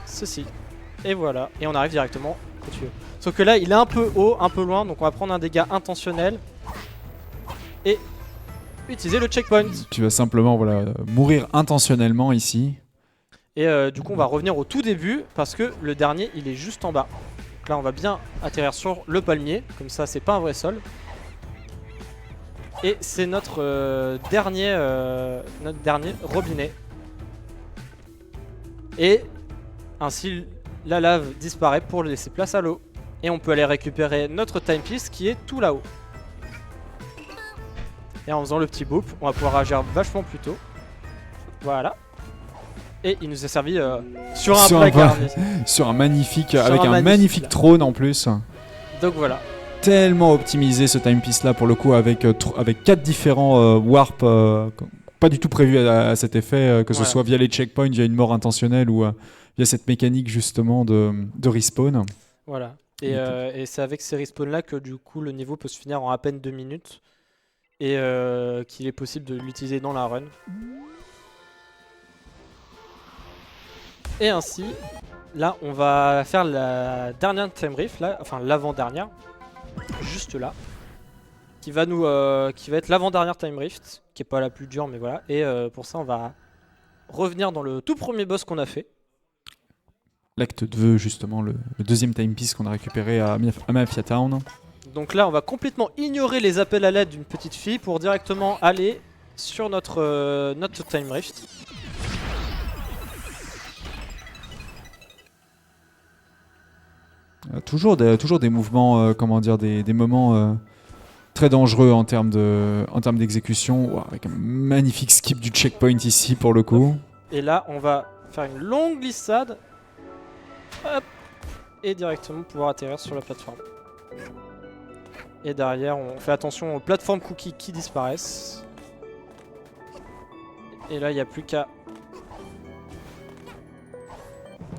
ceci. Et voilà, et on arrive directement au tuyau. Sauf que là, il est un peu haut, un peu loin, donc on va prendre un dégât intentionnel et utiliser le checkpoint. Tu vas simplement mourir intentionnellement ici. Et du coup, on va revenir au tout début parce que le dernier, il est juste en bas. Donc là, on va bien atterrir sur le palmier, comme ça, c'est pas un vrai sol. Et c'est notre dernier robinet. Et ainsi, la lave disparaît pour laisser place à l'eau. Et on peut aller récupérer notre timepiece qui est tout là-haut. Et en faisant le petit boop, on va pouvoir agir vachement plus tôt. Voilà. Et il nous a servi sur un placard. Sur un magnifique, avec un magnifique trône en plus. Donc voilà. Tellement optimisé ce timepiece là pour le coup, avec 4 différents warp pas du tout prévus à cet effet, que ce soit via les checkpoints, via une mort intentionnelle ou via cette mécanique justement de respawn. Voilà. Et c'est avec ces respawns là que du coup le niveau peut se finir en à peine 2 minutes et qu'il est possible de l'utiliser dans la run. Et ainsi, là on va faire la dernière time rift, là, enfin l'avant-dernière, juste là, qui va être l'avant-dernière time rift, qui est pas la plus dure mais voilà. Et pour ça on va revenir dans le tout premier boss qu'on a fait. L'acte 2, justement, le deuxième timepiece qu'on a récupéré à Mafia Town. Donc là, on va complètement ignorer les appels à l'aide d'une petite fille pour directement aller sur notre time rift. Toujours des mouvements, comment dire, des moments très dangereux en termes d'exécution. Wow, avec un magnifique skip du checkpoint ici pour le coup. Et là, on va faire une longue glissade. Hop, et directement pouvoir atterrir sur la plateforme. Et derrière, on fait attention aux plateformes cookies qui disparaissent. Et là, il n'y a plus qu'à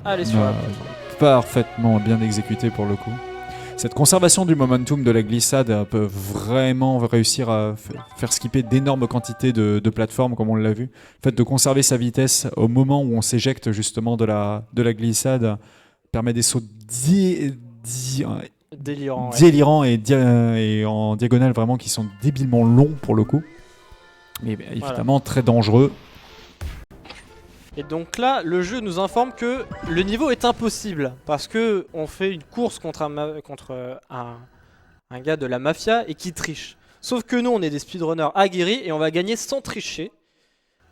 aller sur la plateforme. Parfaitement bien exécuté pour le coup. Cette conservation du momentum de la glissade peut vraiment réussir à faire skipper d'énormes quantités de plateformes, comme on l'a vu. Le fait de conserver sa vitesse au moment où on s'éjecte justement de la glissade permet des sauts délirants et en diagonale vraiment qui sont débilement longs pour le coup. Mais évidemment très dangereux. Et donc là, le jeu nous informe que le niveau est impossible parce que on fait une course contre un gars de la mafia et qui triche. Sauf que nous, on est des speedrunners aguerris et on va gagner sans tricher.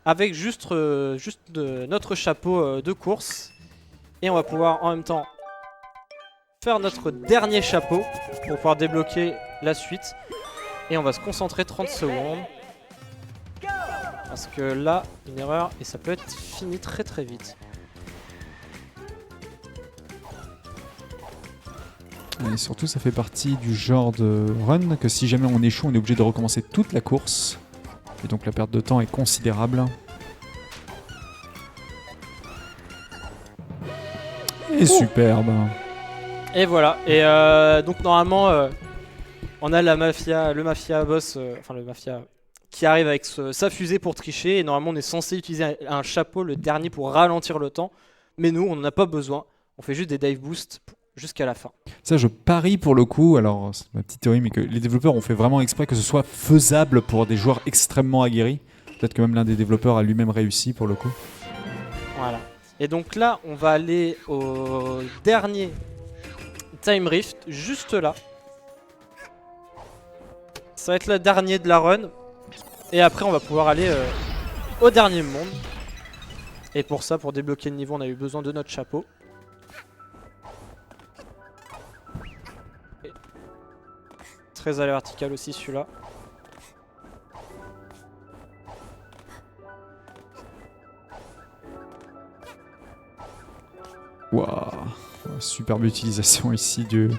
avec juste notre chapeau de course. Et on va pouvoir en même temps faire notre dernier chapeau pour pouvoir débloquer la suite. Et on va se concentrer 30 secondes. Parce que là, une erreur et ça peut être fini très très vite. Et surtout, ça fait partie du genre de run que si jamais on échoue, on est obligé de recommencer toute la course. Et donc la perte de temps est considérable. Et superbe. Et voilà. Et donc normalement, on a le mafia boss, enfin le mafia qui arrive avec sa fusée pour tricher. Et normalement, on est censé utiliser un chapeau, le dernier, pour ralentir le temps. Mais nous, on n'en a pas besoin. On fait juste des dive boosts jusqu'à la fin. Ça, je parie pour le coup, alors c'est ma petite théorie, mais que les développeurs ont fait vraiment exprès que ce soit faisable pour des joueurs extrêmement aguerris. Peut-être que même l'un des développeurs a lui-même réussi pour le coup. Voilà. Et donc là, on va aller au dernier Time Rift, juste là. Ça va être le dernier de la run. Et après, on va pouvoir aller au dernier monde. Et pour ça, pour débloquer le niveau, on a eu besoin de notre chapeau. Et très à la verticale aussi celui-là. Waouh, superbe utilisation ici de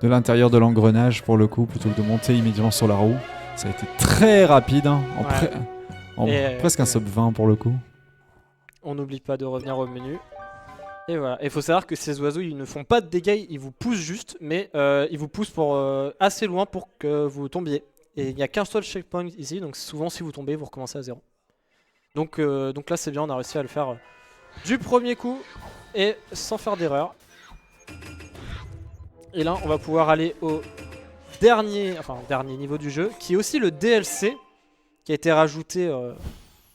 l'intérieur de l'engrenage pour le coup, plutôt que de monter immédiatement sur la roue. Ça a été très rapide, hein, en presque un sub 20 pour le coup. On n'oublie pas de revenir au menu. Et voilà. Il faut savoir que ces oiseaux, ils ne font pas de dégâts, ils vous poussent juste, mais ils vous poussent pour assez loin pour que vous tombiez. Et il n'y a qu'un seul checkpoint ici, donc souvent si vous tombez, vous recommencez à zéro. Donc là c'est bien, on a réussi à le faire du premier coup et sans faire d'erreur. Et là on va pouvoir aller au dernier niveau du jeu, qui est aussi le DLC, qui a été rajouté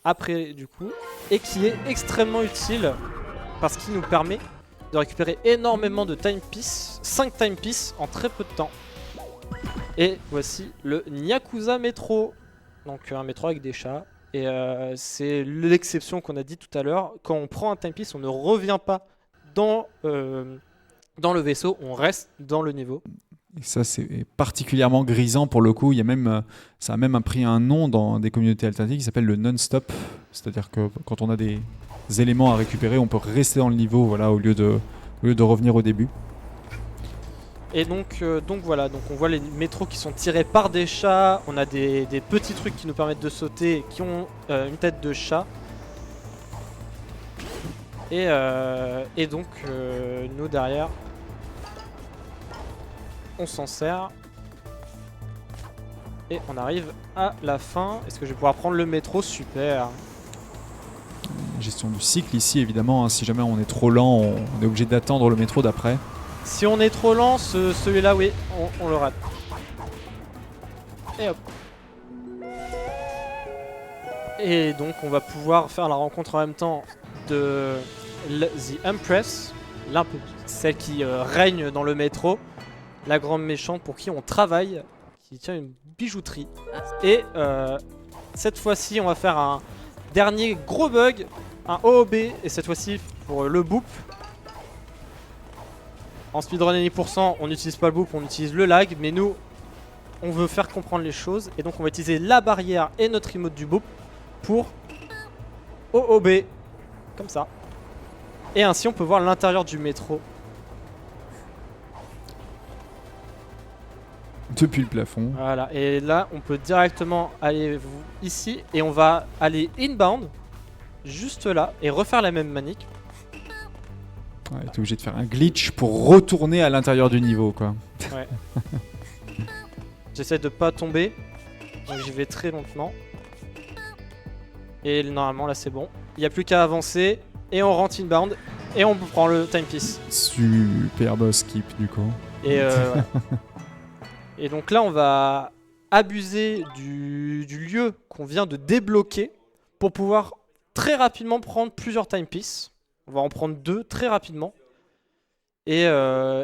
après du coup, et qui est extrêmement utile parce qu'il nous permet de récupérer énormément de timepieces, 5 timepieces en très peu de temps. Et voici le Nyakuza Metro, donc un métro avec des chats. Et c'est l'exception qu'on a dit tout à l'heure. Quand on prend un timepiece, on ne revient pas dans le vaisseau, on reste dans le niveau. Et ça, c'est particulièrement grisant pour le coup. Il y a même, ça a même pris un nom dans des communautés alternatives qui s'appelle le non-stop. C'est-à-dire que quand on a des éléments à récupérer, on peut rester dans le niveau, voilà, au lieu de revenir au début. Et donc voilà, donc on voit les métros qui sont tirés par des chats. On a des petits trucs qui nous permettent de sauter, qui ont une tête de chat. Et donc nous derrière, on s'en sert. Et on arrive à la fin. Est-ce que je vais pouvoir prendre le métro? Super. Gestion du cycle ici, évidemment. Hein, si jamais on est trop lent, on est obligé d'attendre le métro d'après. Si on est trop lent, celui-là, oui, on le rate. Et hop. Et donc on va pouvoir faire la rencontre en même temps de The Empress, celle qui règne dans le métro, la grande méchante pour qui on travaille, qui tient une bijouterie. Et cette fois-ci, on va faire un dernier gros bug, un OOB, et cette fois-ci pour le boop. En speedrun à 10%, on n'utilise pas le boop, on utilise le lag, mais nous, on veut faire comprendre les choses, et donc on va utiliser la barrière et notre emote du boop pour OOB, comme ça. Et ainsi, on peut voir l'intérieur du métro. Depuis le plafond. Voilà, et là, on peut directement aller ici, et on va aller inbound, juste là, et refaire la même manique. Ouais, t'es obligé de faire un glitch pour retourner à l'intérieur du niveau, quoi. Ouais. J'essaie de pas tomber, donc j'y vais très lentement. Et normalement là c'est bon. Il n'y a plus qu'à avancer et on rentre inbound et on prend le timepiece. Superbe skip du coup. Et, ouais. Et donc là on va abuser du lieu qu'on vient de débloquer pour pouvoir très rapidement prendre plusieurs timepieces. On va en prendre 2 très rapidement. Et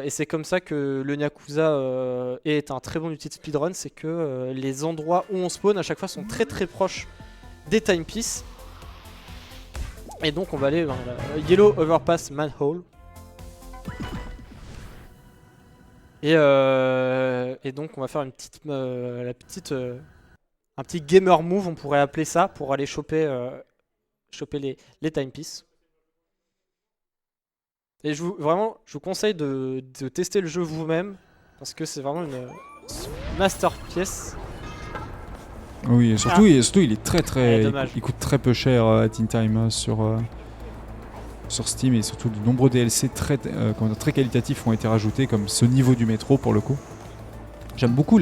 c'est comme ça que le Nyakuza est un très bon outil de speedrun. C'est que les endroits où on spawn à chaque fois sont très très proches des timepieces. Et donc on va aller dans la Yellow Overpass Manhole. Et donc on va faire une petite, un petit gamer move, on pourrait appeler ça, pour aller choper, les timepieces. Et vraiment, je vous conseille de tester le jeu vous-même, parce que c'est vraiment une masterpiece. Oui, et surtout, il est très très. dommage. Il coûte très peu cher à Teen Time sur Steam, et surtout de nombreux DLC très qualitatifs ont été rajoutés, comme ce niveau du métro pour le coup. J'aime beaucoup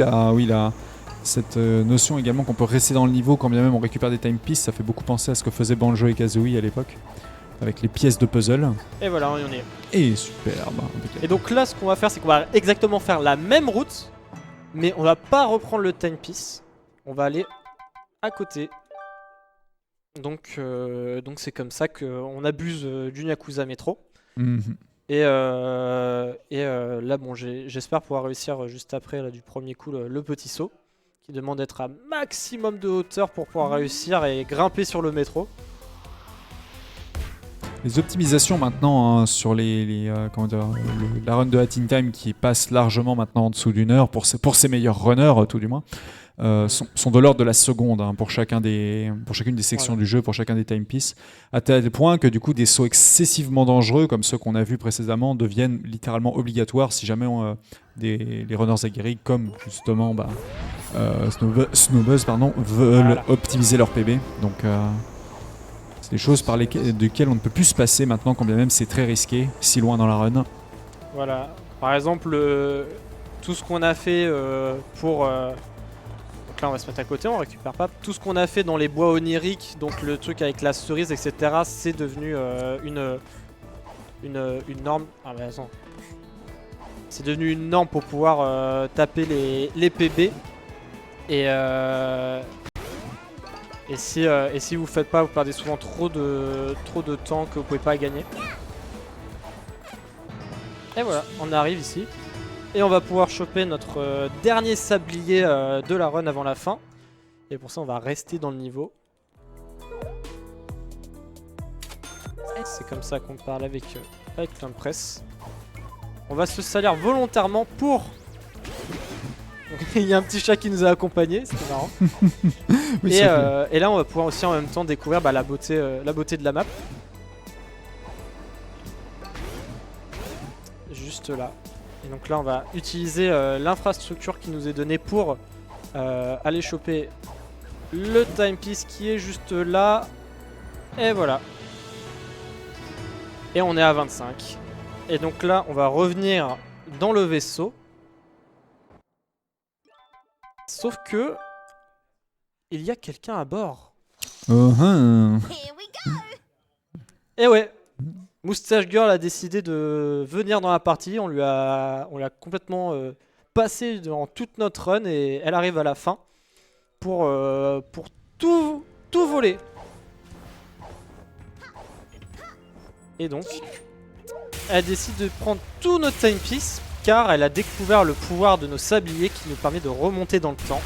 cette notion également qu'on peut rester dans le niveau quand bien même on récupère des timepieces. Ça fait beaucoup penser à ce que faisaient Banjo et Kazooie à l'époque, avec les pièces de puzzle. Et voilà, on y en est. Et superbe. Et donc là, ce qu'on va faire, c'est qu'on va exactement faire la même route, mais on va pas reprendre le timepiece. On va aller à côté. Donc c'est comme ça qu'on abuse du Yakuza Metro. Mhm. Et là, bon, j'espère pouvoir réussir juste après, là, du premier coup, le petit saut, qui demande d'être à maximum de hauteur pour pouvoir réussir et grimper sur le métro. Les optimisations maintenant hein, sur comment dire, la run de Teen Time qui passe largement maintenant en dessous d'une heure pour ses meilleurs runners tout du moins sont de l'ordre de la seconde hein, pour chacune des sections du jeu, pour chacun des timepieces, à tel point que du coup des sauts excessivement dangereux comme ceux qu'on a vus précédemment deviennent littéralement obligatoires si jamais les runners aguerris comme justement Snowbuzz veulent optimiser leur PB. Donc c'est des choses desquelles on ne peut plus se passer maintenant, quand bien même c'est très risqué, si loin dans la run. Voilà. Par exemple, tout ce qu'on a fait pour... donc là, on va se mettre à côté, on récupère pas. Tout ce qu'on a fait dans les bois oniriques, donc le truc avec la cerise, etc., c'est devenu une norme... Ah mais attends. C'est devenu une norme pour pouvoir taper les PB. Et si vous faites pas, vous perdez souvent trop de temps que vous pouvez pas gagner. Et voilà, on arrive ici. Et on va pouvoir choper notre dernier sablier de la run avant la fin. Et pour ça, on va rester dans le niveau. C'est comme ça qu'on parle avec l'impress. On va se salir volontairement pour... Il y a un petit chat qui nous a accompagnés, c'était marrant. Oui, et là on va pouvoir aussi en même temps découvrir la beauté de la map. Juste là. Et donc là on va utiliser l'infrastructure qui nous est donnée pour aller choper le timepiece qui est juste là. Et voilà. Et on est à 25. Et donc là on va revenir dans le vaisseau. Sauf que il y a quelqu'un à bord. Et ouais, Moustache Girl a décidé de venir dans la partie. On l'a complètement passé dans toute notre run et elle arrive à la fin pour tout voler. Et donc, elle décide de prendre tout notre timepiece car elle a découvert le pouvoir de nos sabliers qui nous permet de remonter dans le temps.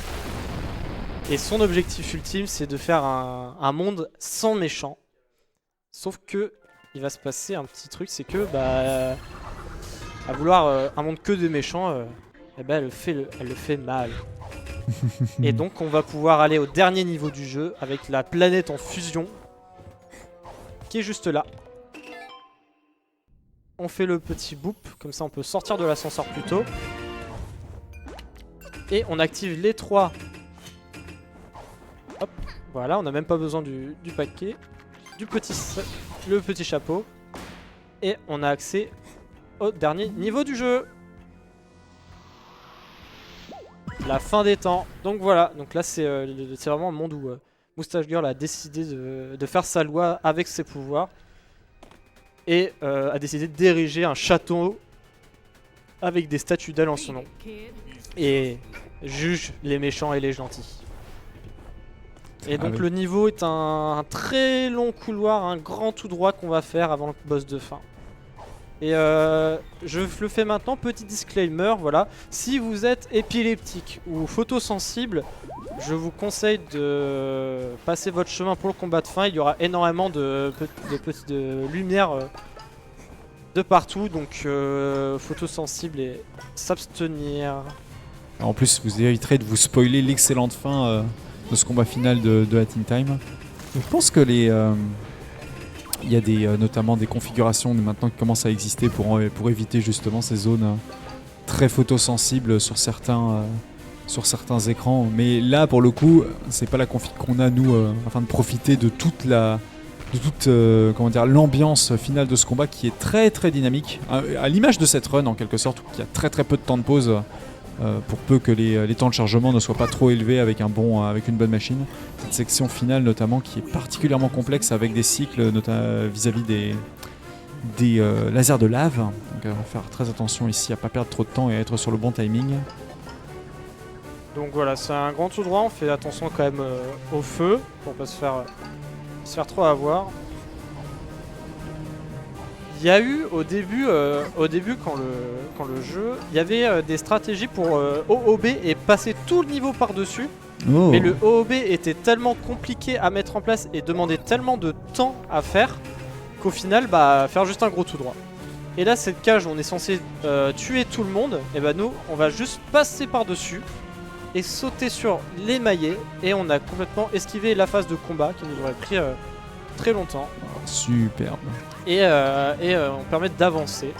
Et son objectif ultime, c'est de faire un monde sans méchants. Sauf que il va se passer un petit truc, c'est que à vouloir un monde que de méchants, elle le fait mal. Et donc on va pouvoir aller au dernier niveau du jeu avec la planète en fusion qui est juste là. On fait le petit boop, comme ça on peut sortir de l'ascenseur plus tôt. Et on active les 3. Hop, voilà, on n'a même pas besoin du paquet, le petit chapeau. Et on a accès au dernier niveau du jeu. La fin des temps. Donc voilà, donc là c'est vraiment un monde où Moustache Girl a décidé de faire sa loi avec ses pouvoirs. Et a décidé d'ériger un château avec des statues d'elle en son nom. Et juge les méchants et les gentils. Et donc le niveau est un très long couloir, un grand tout droit qu'on va faire avant le boss de fin. Et je le fais maintenant, petit disclaimer, voilà. Si vous êtes épileptique ou photosensible, je vous conseille de passer votre chemin pour le combat de fin. Il y aura énormément de lumière de partout, donc photosensible et s'abstenir. En plus, vous éviterez de vous spoiler l'excellente fin de ce combat final de Hat in Time. Je pense que il y a notamment des configurations maintenant qui commencent à exister pour éviter justement ces zones très photosensibles sur certains écrans. Mais là, pour le coup, c'est pas la config qu'on a nous, afin de profiter de toute l'ambiance finale de ce combat qui est très très dynamique, à l'image de cette run en quelque sorte, qui a très très peu de temps de pause. Pour peu que les temps de chargement ne soient pas trop élevés avec une bonne machine. Cette section finale notamment qui est particulièrement complexe avec des cycles vis-à-vis des lasers de lave. Donc on va faire très attention ici à ne pas perdre trop de temps et à être sur le bon timing. Donc voilà, c'est un grand tout droit, on fait attention quand même au feu pour pas se faire trop avoir. Il y a eu au début quand le jeu, il y avait des stratégies pour OOB et passer tout le niveau par-dessus. Oh. Mais le OOB était tellement compliqué à mettre en place et demandait tellement de temps à faire qu'au final, faire juste un gros tout droit. Et là, cette cage où on est censé tuer tout le monde, et nous, on va juste passer par-dessus et sauter sur les maillets. Et on a complètement esquivé la phase de combat qui nous aurait pris très longtemps. Superbe. Et on permet d'avancer.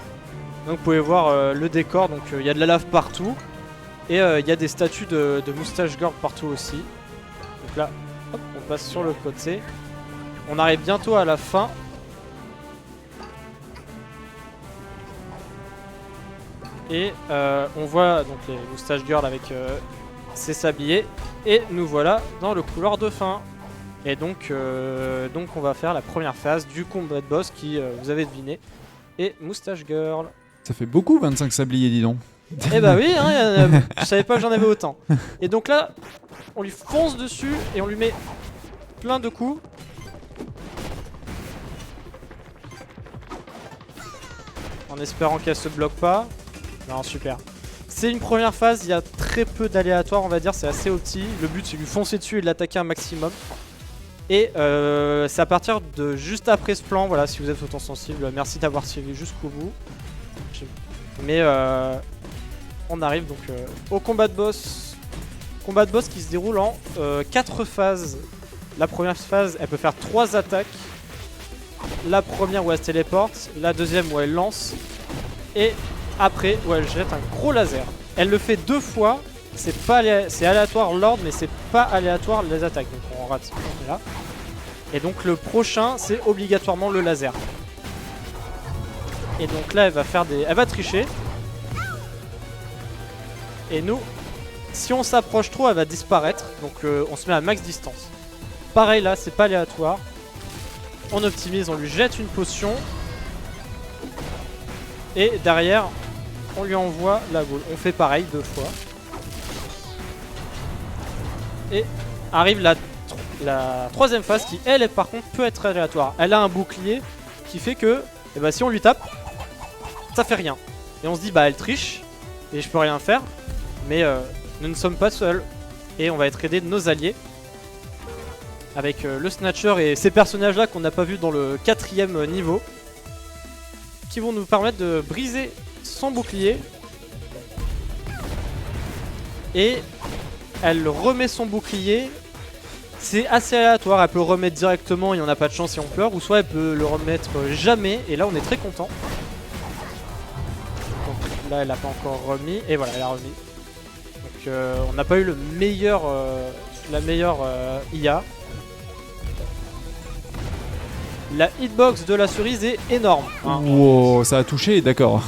Donc vous pouvez voir le décor, donc il y a de la lave partout. Et il y a des statues de Moustache Girl partout aussi. Donc là, hop, on passe sur le côté. On arrive bientôt à la fin. Et on voit donc les Moustache Girl avec ses sabliers. Et nous voilà dans le couloir de fin. Et donc on va faire la première phase du combat de boss qui, vous avez deviné, est Moustache Girl. Ça fait beaucoup 25 sabliers, dis donc. Eh bah oui, hein, je savais pas que j'en avais autant. Et donc là, on lui fonce dessus et on lui met plein de coups. En espérant qu'elle se bloque pas. Non, super. C'est une première phase, il y a très peu d'aléatoires, on va dire, c'est assez opti. Le but c'est de lui foncer dessus et de l'attaquer un maximum. Et c'est à partir de juste après ce plan, voilà, si vous êtes photosensible, merci d'avoir suivi jusqu'au bout. Mais on arrive donc au combat de boss. Combat de boss qui se déroule en 4 phases. La première phase, elle peut faire 3 attaques. La première où elle se téléporte, la deuxième où elle lance, et après où elle jette un gros laser. Elle le fait 2 fois. C'est aléatoire l'ordre, mais c'est pas aléatoire les attaques. Donc on rate là. Et donc le prochain, c'est obligatoirement le laser. Et donc là, elle va tricher. Et nous, si on s'approche trop, elle va disparaître. Donc on se met à max distance. Pareil là, c'est pas aléatoire. On optimise, on lui jette une potion. Et derrière, on lui envoie la boule. On fait pareil 2 fois. Et arrive la troisième phase qui, elle, par contre, peut être aléatoire. Elle a un bouclier qui fait que, si on lui tape, ça fait rien. Et on se dit, elle triche, et je peux rien faire. Mais nous ne sommes pas seuls. Et on va être aidé de nos alliés. Avec le Snatcher et ces personnages-là qu'on n'a pas vu dans le 4e niveau. Qui vont nous permettre de briser son bouclier. Et elle remet son bouclier. C'est assez aléatoire, elle peut le remettre directement et on n'a pas de chance si on pleure, ou soit elle peut le remettre jamais, et là on est très content. Donc là elle n'a pas encore remis, et voilà, elle a remis. Donc on n'a pas eu la meilleure IA. La hitbox de la cerise est énorme. Hein. Wow, ça a touché, d'accord.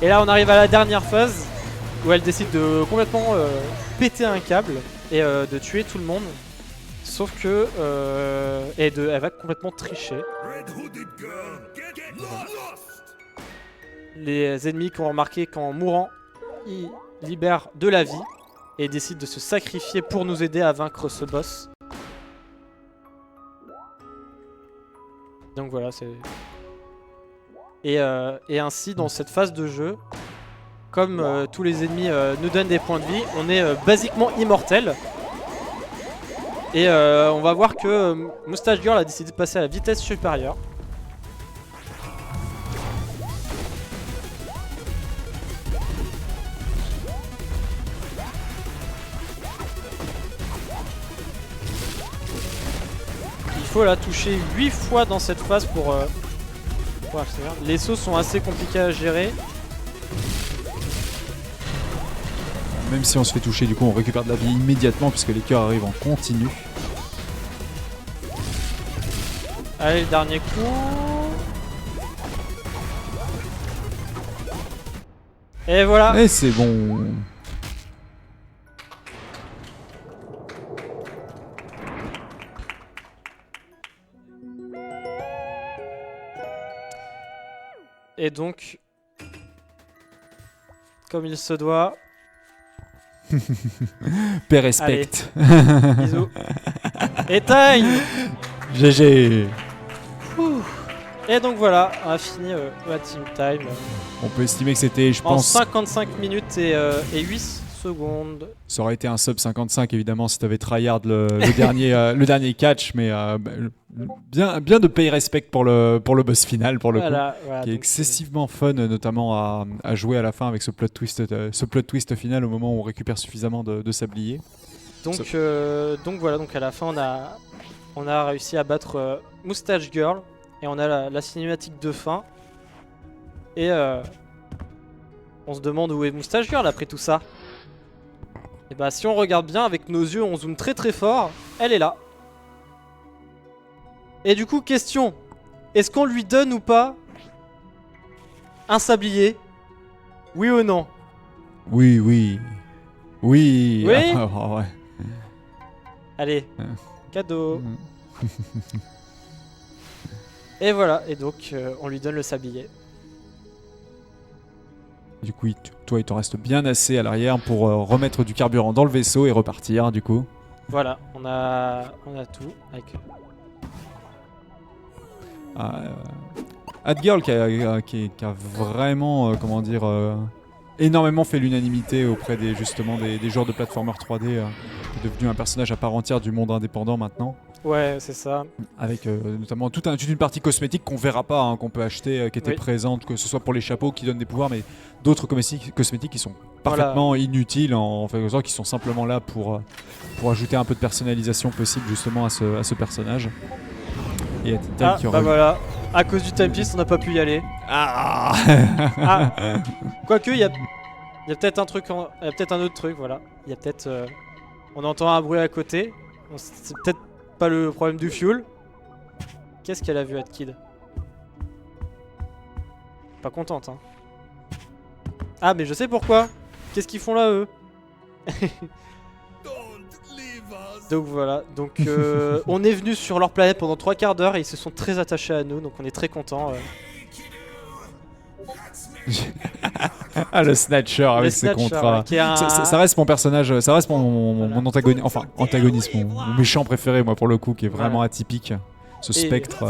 Et là on arrive à la dernière phase, où elle décide de complètement péter un câble, et de tuer tout le monde. Sauf que elle va complètement tricher. Les ennemis qui ont remarqué qu'en mourant, ils libèrent de la vie et décident de se sacrifier pour nous aider à vaincre ce boss. Donc voilà, c'est Et ainsi, dans cette phase de jeu, comme tous les ennemis nous donnent des points de vie, on est basiquement immortel. Et on va voir que Moustache Girl a décidé de passer à la vitesse supérieure. Il faut la toucher 8 fois dans cette phase pour accélérer. Les sauts sont assez compliqués à gérer. Même si on se fait toucher, du coup, on récupère de la vie immédiatement puisque les cœurs arrivent en continu. Allez, le dernier coup. Et voilà. Et c'est bon. Et donc, comme il se doit. Paix respect. Bisous. Et time. GG. Et donc voilà, on a fini la team time. On peut estimer que c'était, je En pense, 55 minutes et 8 secondes. ça aurait été un sub 55 évidemment si t'avais tryhard le dernier catch, mais bien de pay respect pour le boss final pour le coup, Voilà, qui est donc, excessivement fun, notamment à jouer à la fin avec ce plot twist final au moment où on récupère suffisamment de sablier. donc voilà, donc à la fin on a réussi à battre Moustache Girl et on a la cinématique de fin. Et on se demande où est Moustache Girl après tout ça. Et bah si on regarde bien avec nos yeux, on zoome très très fort, elle est là. Et du coup, question, est-ce qu'on lui donne ou pas un sablier? Oui ou non? Oui. Oui. Ah, ouais. Allez, cadeau. Et voilà, et donc on lui donne le sablier. Du coup, toi, il t'en reste bien assez à l'arrière pour remettre du carburant dans le vaisseau et repartir, du coup. Voilà, on a tout. Avec... Adgirl qui a vraiment, comment dire, énormément fait l'unanimité auprès des joueurs de platformer 3D, qui est devenu un personnage à part entière du monde indépendant maintenant. Ouais, c'est ça. Avec notamment toute une partie cosmétique qu'on verra pas, hein, qu'on peut acheter, qui était présente, que ce soit pour les chapeaux qui donnent des pouvoirs, mais d'autres cosmétiques qui sont parfaitement inutiles, en fait, qui sont simplement là pour ajouter un peu de personnalisation possible justement à ce personnage. Et voilà, à cause du time twist, on n'a pas pu y aller. Quoique, il y a peut-être un truc, il y a peut-être un autre truc, voilà. Il y a peut-être, on entend un bruit à côté. C'est peut-être pas le problème du fuel. Qu'est-ce qu'elle a vu, Adkid? Pas contente, hein. Ah, mais je sais pourquoi. Qu'est-ce qu'ils font là, eux? Donc voilà, donc on est venu sur leur planète pendant 3 quarts d'heure et ils se sont très attachés à nous, donc on est très contents. Le Snatcher avec ses contrats. Ça reste mon personnage, ça reste mon antagoniste, enfin antagoniste, mon méchant préféré moi pour le coup, qui est vraiment atypique. Ce spectre.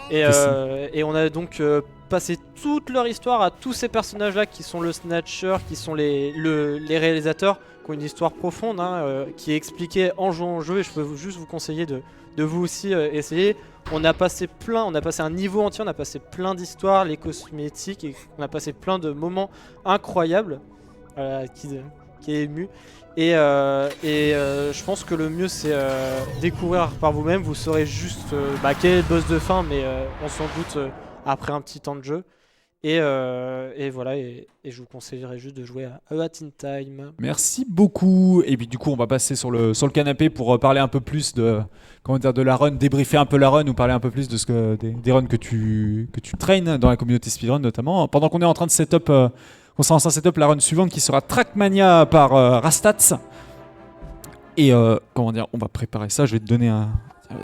Et on a donc passé toute leur histoire à tous ces personnages là qui sont le Snatcher, qui sont les réalisateurs, qui ont une histoire profonde, hein, qui est expliquée en jouant au jeu, et je peux juste vous conseiller de vous aussi essayer. On a passé un niveau entier, on a passé plein d'histoires, les cosmétiques, et on a passé plein de moments incroyables qui est ému. Et je pense que le mieux c'est découvrir par vous-même. Vous saurez juste quel est le boss de fin, mais on s'en doute après un petit temps de jeu. Et voilà, et je vous conseillerais juste de jouer à Hat in Time. Merci beaucoup. Et puis du coup on va passer sur le canapé pour parler un peu plus de la run, débriefer un peu la run, ou parler un peu plus de des runs que tu traînes dans la communauté speedrun notamment. Pendant qu'on est en train de setup, on sera en train de setup la run suivante qui sera Trackmania par Rastats. Et on va préparer ça. Je vais te donner